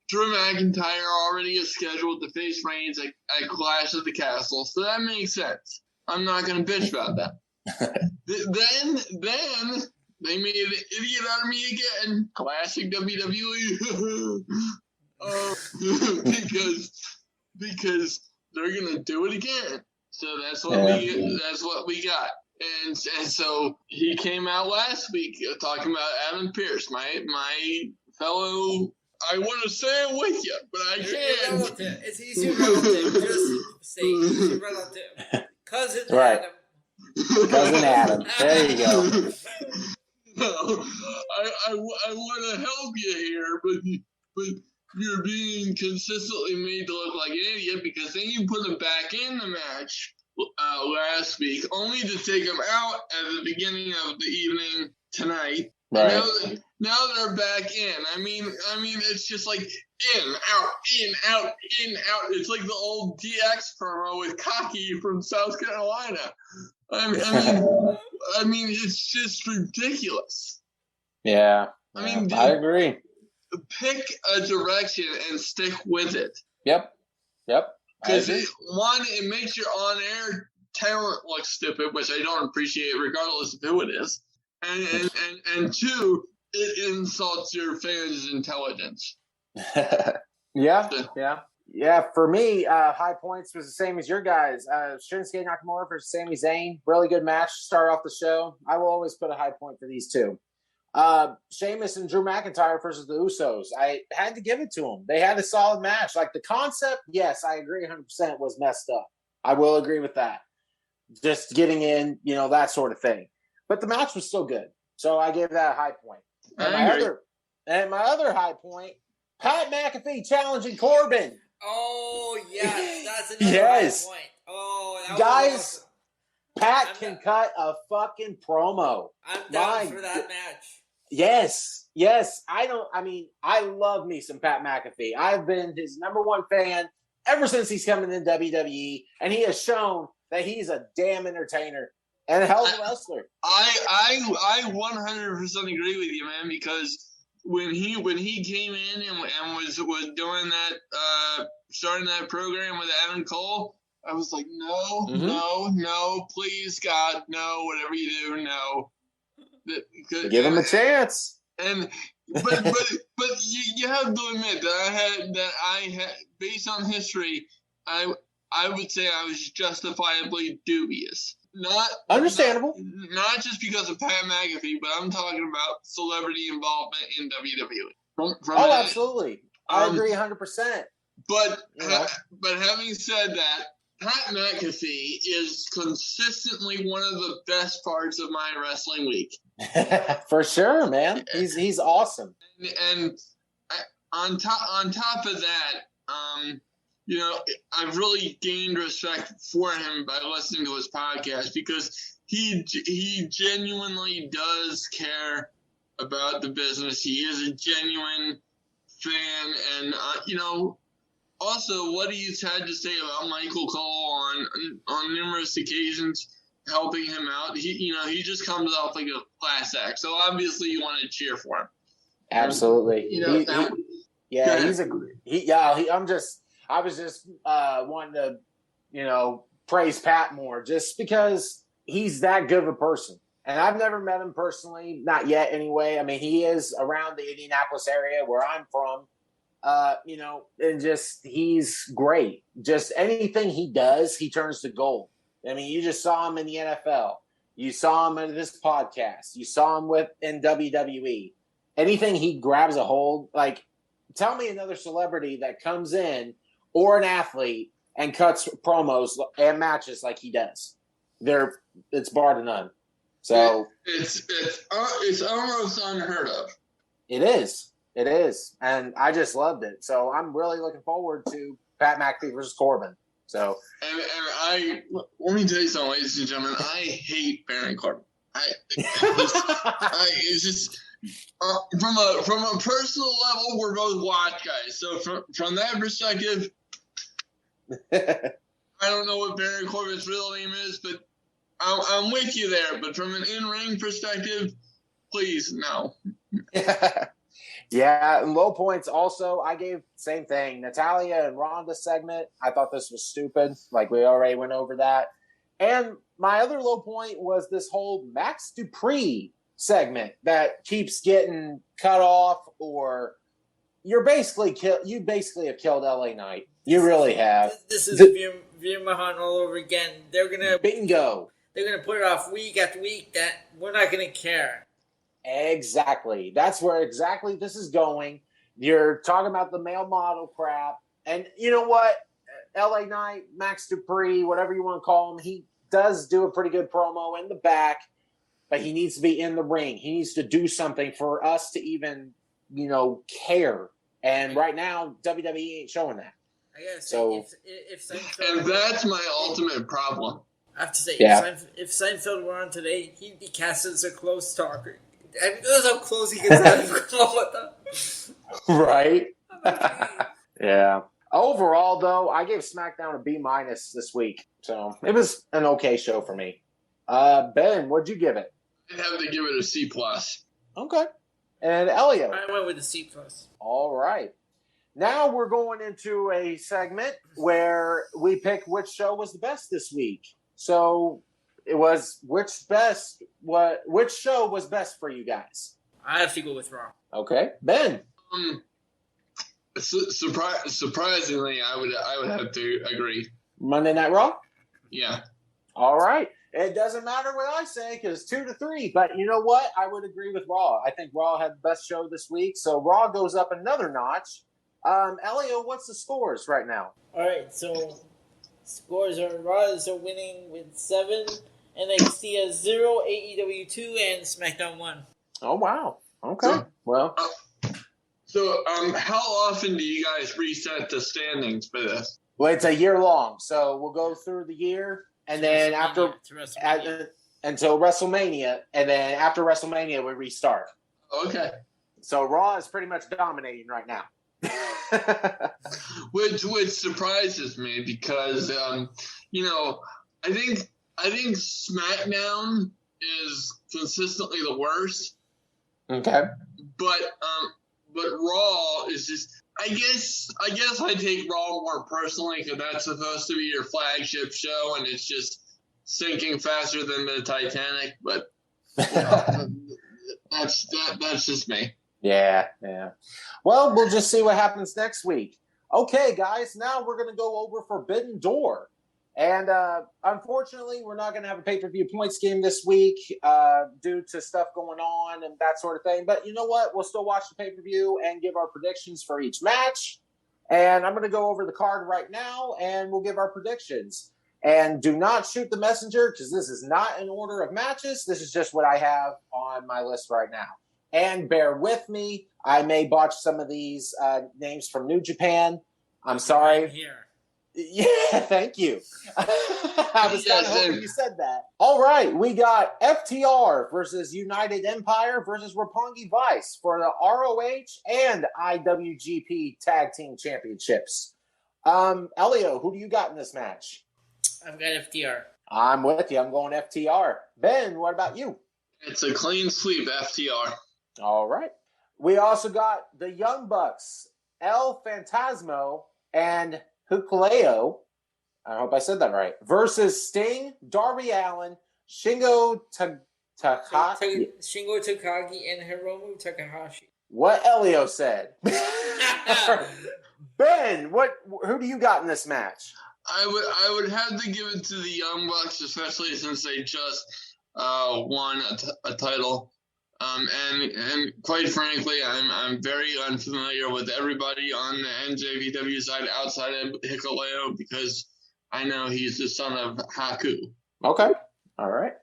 Drew McIntyre already is scheduled to face Reigns at Clash at the Castle, so that makes sense. I'm not going to bitch about that. Then they made an idiot out of me again. Classic WWE. Because they're gonna do it again. So that's what we got. And so he came out last week talking about Adam Pearce, my fellow. I want to say it with you, but I can't. He's your relative. Just say he's your relative. Cousin right. Adam. Cousin Adam. There you go. No, I want to help you here, but you're being consistently made to look like an idiot because then you put him back in the match last week, only to take him out at the beginning of the evening tonight. Right. Now they're back in. I mean, it's just like in, out, in, out, in, out. It's like the old DX promo with Cocky from South Carolina. I mean, it's just ridiculous. Yeah. I mean, I agree. Pick a direction and stick with it. Yep. Because it makes your on-air talent look stupid, which I don't appreciate, regardless of who it is. And two, it insults your fans' intelligence. Yeah. For me, high points was the same as your guys. Shinsuke Nakamura versus Sami Zayn, really good match to start off the show. I will always put a high point for these two. Sheamus and Drew McIntyre versus the Usos. I had to give it to them. They had a solid match. Like the concept, yes, I agree 100% was messed up. I will agree with that. Just getting in, that sort of thing. But the match was still good. So I gave that a high point. And my other high point, Pat McAfee challenging Corbin. Oh, yes. That's another high point. Oh, that guys, awesome. Pat can cut a fucking promo. I'm down for that match. Yes. I love me some Pat McAfee. I've been his number one fan ever since he's coming in WWE, and he has shown that he's a damn entertainer and a hell of a wrestler. I 100% agree with you, man, because when he came in and was doing that starting that program with Adam Cole, I was like, no, please, God, no, whatever you do, no. Give him a chance. But you have to admit that I had based on history, I would say I was justifiably dubious. Understandable. Not just because of Pat McAfee, but I'm talking about celebrity involvement in WWE. Absolutely. I agree 100%. But having said that, Pat McAfee is consistently one of the best parts of my wrestling week. For sure, man. He's awesome. And on top of that, I've really gained respect for him by listening to his podcast because he genuinely does care about the business. He is a genuine fan, and also what he's had to say about Michael Cole on numerous occasions, helping him out. He just comes off like a class act. So obviously you want to cheer for him. Absolutely. I was just wanting to, praise Pat more just because he's that good of a person. And I've never met him personally, not yet anyway. I mean, he is around the Indianapolis area where I'm from, and just he's great. Just anything he does, he turns to gold. I mean, you just saw him in the NFL. You saw him in this podcast. You saw him in WWE. Anything he grabs a hold, like, tell me another celebrity that comes in or an athlete and cuts promos and matches like he does. It's bar to none. So it's almost unheard of. It is, and I just loved it. So I'm really looking forward to Pat McAfee versus Corbin. So and let me tell you something, ladies and gentlemen. I hate Baron Corbin. It's just from a personal level, we're both watch guys. So from that perspective, I don't know what Baron Corbin's real name is, but I'm with you there. But from an in-ring perspective, please, no. Yeah, and low points also, I gave same thing. Natalya and Ronda segment, I thought this was stupid. Like we already went over that. And my other low point was this whole Max Dupree segment that keeps getting cut off, or you basically have killed LA Knight. You really have. This is Veer Mahan all over again. Bingo. They're gonna put it off week after week that we're not gonna care. Exactly. That's where exactly this is going. You're talking about the male model crap. And you know what? LA Knight, Max Dupree, whatever you want to call him, he does do a pretty good promo in the back, but he needs to be in the ring. He needs to do something for us to even, care. And right now, WWE ain't showing that. I gotta say, if Seinfeld... And that's my ultimate problem. I have to say, yeah. if Seinfeld were on today, he'd be cast as a close talker. I mean, that's how close he gets out of call with them. Right? Yeah. Overall, though, I gave SmackDown a B- this week. So it was an okay show for me. Ben, what'd you give it? I'd have to give it a C+. Okay. And Elliot? I went with a C+. All right. Now we're going into a segment where we pick which show was the best this week. So it was which show was best for you guys? I have to go with Raw. Okay. Ben? Surprisingly, I would have to agree. Monday Night Raw? Yeah. All right. It doesn't matter what I say because 2-3. But you know what? I would agree with Raw. I think Raw had the best show this week. So Raw goes up another notch. Elio, what's the scores right now? All right. So scores are Raw is winning with 7, NXT has 0, AEW 2, and SmackDown 1. Oh, wow. Okay. So, how often do you guys reset the standings for this? Well, it's a year long. So we'll go through the year. And then until WrestleMania, and then after WrestleMania, we restart. Okay. So Raw is pretty much dominating right now. which surprises me because I think SmackDown is consistently the worst. Okay. But Raw is just. I guess I take Raw more personally because that's supposed to be your flagship show, and it's just sinking faster than the Titanic. But that's just me. Yeah. Well, we'll just see what happens next week. Okay, guys. Now we're going to go over Forbidden Door, and unfortunately, we're not going to have a pay-per-view points game this week due to stuff going on and that sort of thing. But you know what? We'll still watch the pay-per-view and give our predictions for each match. And I'm going to go over the card right now, and we'll give our predictions. And do not shoot the messenger because this is not an order of matches. This is just what I have on my list right now. And bear with me. I may botch some of these names from New Japan. I'm sorry. I'm here. Yeah, thank you. I was kind of hoping you said that. All right, we got FTR versus United Empire versus Roppongi Vice for the ROH and IWGP Tag Team Championships. Elio, who do you got in this match? I've got FTR. I'm with you. I'm going FTR. Ben, what about you? It's a clean sweep, FTR. All right. We also got the Young Bucks, El Phantasmo, and Hikuleo, I hope I said that right, versus Sting, Darby Allin, Shingo Takagi, and Hiromu Takahashi. What Elio said. Ben, who do you got in this match? I would have to give it to the Young Bucks, especially since they just won a title. And quite frankly, I'm very unfamiliar with everybody on the NJPW side outside of Hikuleo because I know he's the son of Haku. Okay. All right.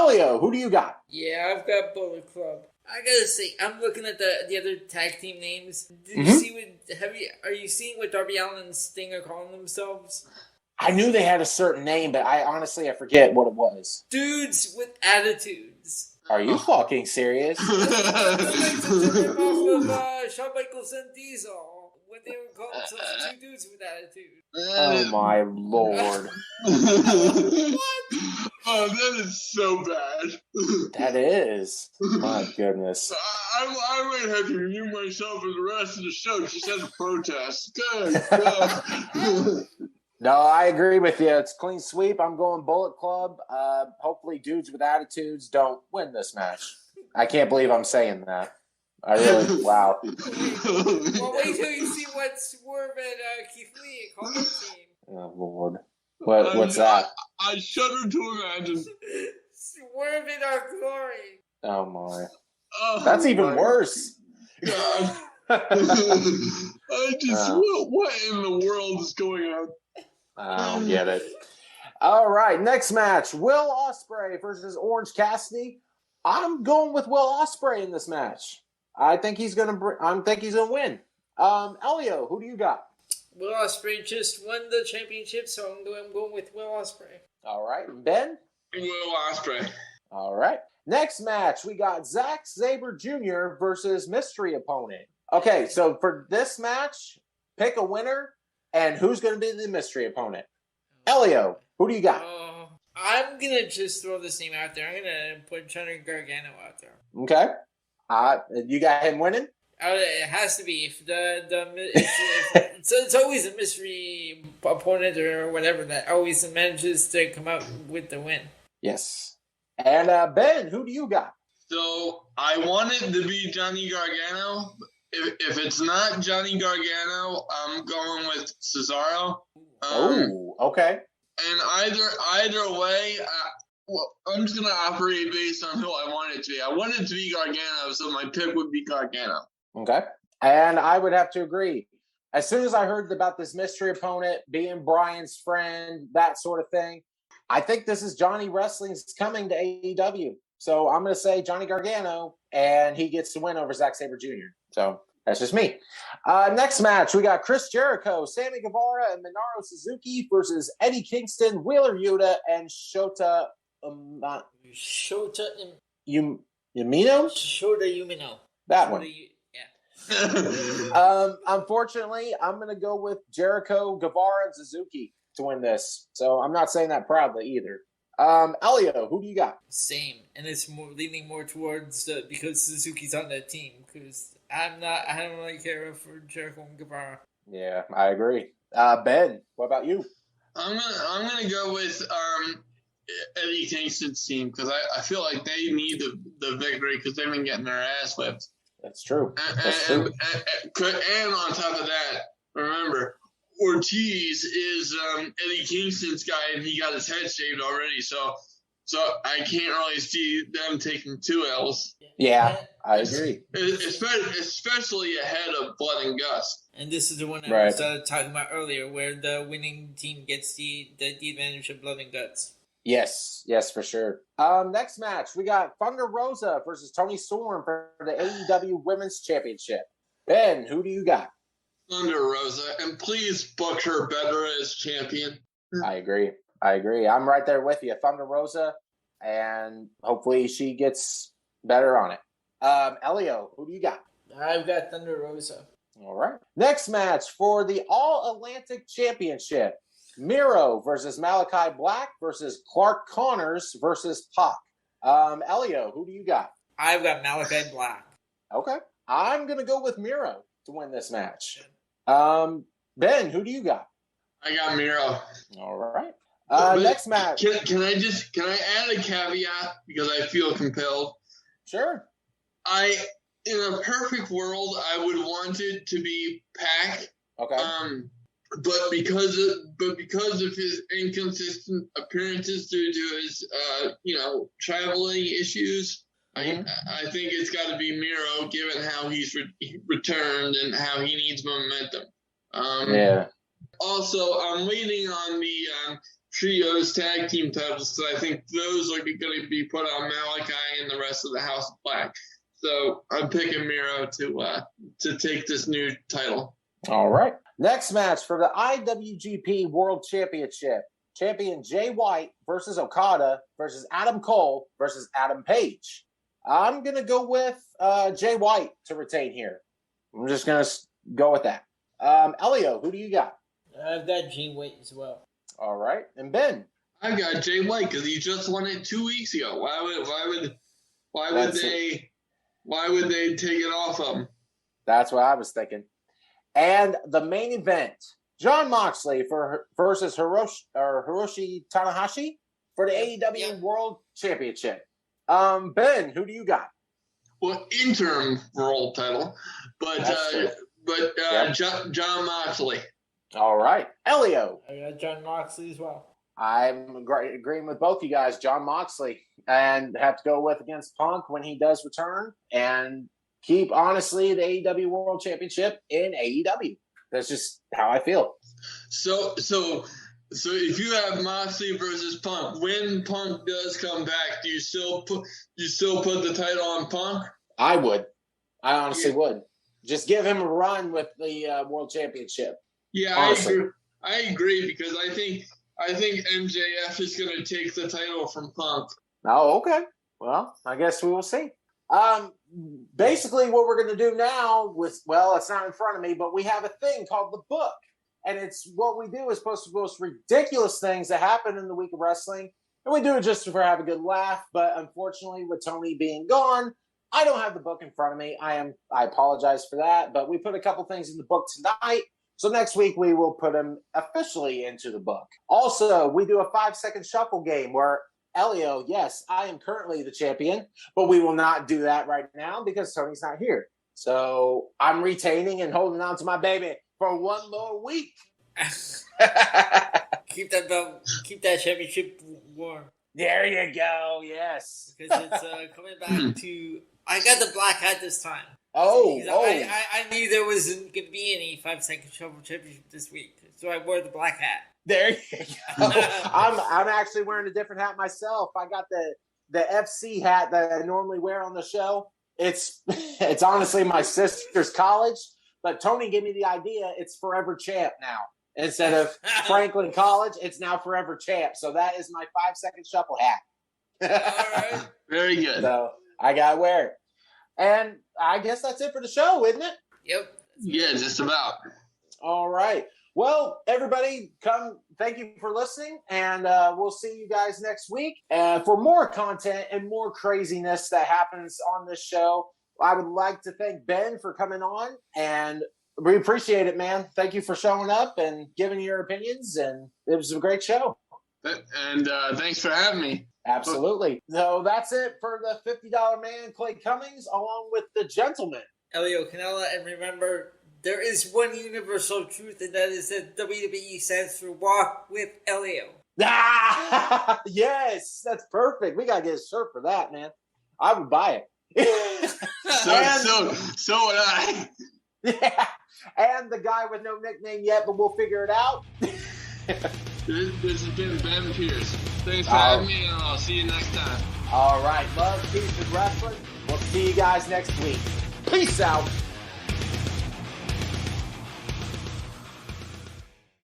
Elio, who do you got? Yeah, I've got Bullet Club. I gotta say, I'm looking at the other tag team names. Did you see what? Are you seeing what Darby Allin and Sting are calling themselves? I knew they had a certain name, but I forget what it was. Dudes with attitudes. Are you fucking serious? It's a off of Shawn Michaels and Diesel when they were calling themselves two dudes with attitude. Oh my lord. What? Oh, that is so bad. That is. My goodness. I might have to remove myself for the rest of the show just as a protest. Good. No, I agree with you. It's clean sweep. I'm going Bullet Club. Hopefully dudes with attitudes don't win this match. I can't believe I'm saying that. I really, wow. Well, wait till you see what Swerve and Keith Lee call their team. Oh, Lord. What's that? I shudder to imagine. Swerve in our glory. Oh, my. Oh, That's even worse. God. What in the world is going on? I don't get it. All right, next match: Will Ospreay versus Orange Cassidy. I'm going with Will Ospreay in this match. I think he's gonna win. Elio, who do you got? Will Ospreay just won the championship, so I'm going with Will Ospreay. All right, Ben. Will Ospreay. All right. Next match, we got Zack Sabre Jr. versus mystery opponent. Okay, so for this match, pick a winner. And who's going to be the mystery opponent? Elio, who do you got? I'm going to just throw this name out there. I'm going to put Johnny Gargano out there. Okay. You got him winning? It has to be. If it's always a mystery opponent or whatever that always manages to come out with the win. Yes. And Ben, who do you got? So I want it to be Johnny Gargano. If it's not Johnny Gargano, I'm going with Cesaro. Okay. And either way, I'm just going to operate based on who I want it to be. I want it to be Gargano, so my pick would be Gargano. Okay. And I would have to agree. As soon as I heard about this mystery opponent being Brian's friend, that sort of thing, I think this is Johnny Wrestling's coming to AEW. So I'm going to say Johnny Gargano, and he gets to win over Zack Sabre Jr. So that's just me. Next match, we got Chris Jericho, Sammy Guevara, and Minoru Suzuki versus Eddie Kingston, Wheeler Yuta, and Shota Umino? Shota Umino. That one. Unfortunately, I'm going to go with Jericho, Guevara, and Suzuki to win this. So I'm not saying that proudly either. Elio, who do you got? Same, and it's leaning more towards because Suzuki's on that team. Because I don't really care for Jericho and Guevara. Yeah, I agree. Ben, what about you? I'm gonna go with Eddie Kingston's team because I feel like they need the victory because they've been getting their ass whipped. That's true. And on top of that, remember, Ortiz is Eddie Kingston's guy, and he got his head shaved already. So I can't really see them taking 2 L's. Yeah, I agree. Especially ahead of Blood and Guts. And this is the one I was talking about earlier, where the winning team gets the advantage of Blood and Guts. Yes, for sure. Next match, we got Thunder Rosa versus Toni Storm for the AEW Women's Championship. Ben, who do you got? Thunder Rosa, and please book her better as champion. I agree. I'm right there with you. Thunder Rosa, and hopefully she gets better on it. Elio, who do you got? I've got Thunder Rosa. All right. Next match for the All-Atlantic Championship. Miro versus Malachi Black versus Clark Connors versus Pac. Elio, who do you got? I've got Malachi Black. Okay. I'm going to go with Miro to win this match. Ben, who do you got? I got Miro. All right. Next match. Can I add a caveat because I feel compelled? Sure. In a perfect world, I would want it to be Pac. Okay. But because of his inconsistent appearances due to his traveling issues, I think it's got to be Miro, given how he's returned and how he needs momentum. Yeah. Also, I'm waiting on the trios tag team titles. So I think those are going to be put on Malachi and the rest of the House of Black. So I'm picking Miro to take this new title. All right. Next match for the IWGP World Championship. Champion Jay White versus Okada versus Adam Cole versus Adam Page. I'm going to go with Jay White to retain here. I'm just going to go with that. Elio, who do you got? I've got Jay White as well. All right. And Ben? I got Jay White because he just won it 2 weeks ago. Why would they take it off him? That's what I was thinking. And the main event, Jon Moxley versus Hiroshi Tanahashi for the AEW World Championship. Ben, who do you got? Well, interim world title, but Jon Moxley. All right, Elio. I got Jon Moxley as well. I'm agreeing with both you guys, Jon Moxley, and have to go with against Punk when he does return, and keep honestly the AEW World Championship in AEW. That's just how I feel. So if you have Moxley versus Punk, when Punk does come back, do you still put the title on Punk? I would. I honestly would. Just give him a run with the World Championship. Yeah, I agree because I think MJF is going to take the title from Punk. Oh, okay. Well, I guess we will see. Basically, what we're going to do now it's not in front of me, but we have a thing called the book. And it's what we do is post the most ridiculous things that happen in the week of wrestling. And we do it just for have a good laugh. But unfortunately, with Tony being gone, I don't have the book in front of me. I apologize for that. But we put a couple things in the book tonight. So next week, we will put them officially into the book. Also, we do a 5-second shuffle game where Elio, yes, I am currently the champion, but we will not do that right now because Tony's not here. So I'm retaining and holding on to my baby for one more week. Keep that belt, keep that championship warm. There you go, yes. Because it's coming back to... I got the black hat this time. I knew there wasn't going to be any 5-second shuffle championship this week, so I wore the black hat. There you go. I'm actually wearing a different hat myself. I got the FC hat that I normally wear on the show. It's honestly my sister's college, but Tony gave me the idea. It's Forever Champ now. Instead of Franklin College, it's now Forever Champ. So that is my 5-second shuffle hat. All right. Very good. So I gotta wear it. And I guess that's it for the show, isn't it? Yep. Yeah, just about. All right. Well, everybody, thank you for listening, and we'll see you guys next week. For more content and more craziness that happens on this show, I would like to thank Ben for coming on, and we appreciate it, man. Thank you for showing up and giving your opinions, and it was a great show. And thanks for having me. Absolutely. So that's it for the $50 man, Clay Cummings, along with the gentleman, Elio Canella, and remember, there is one universal truth, and that is that WWE stands for Walk with Elio. Ah, yes, that's perfect. We got to get a shirt for that, man. I would buy it. So would I. Yeah, and the guy with no nickname yet, but we'll figure it out. This has been Ben Pierce. Thanks for having me, and I'll see you next time. All right. Love, peace, and wrestling. We'll see you guys next week. Peace out.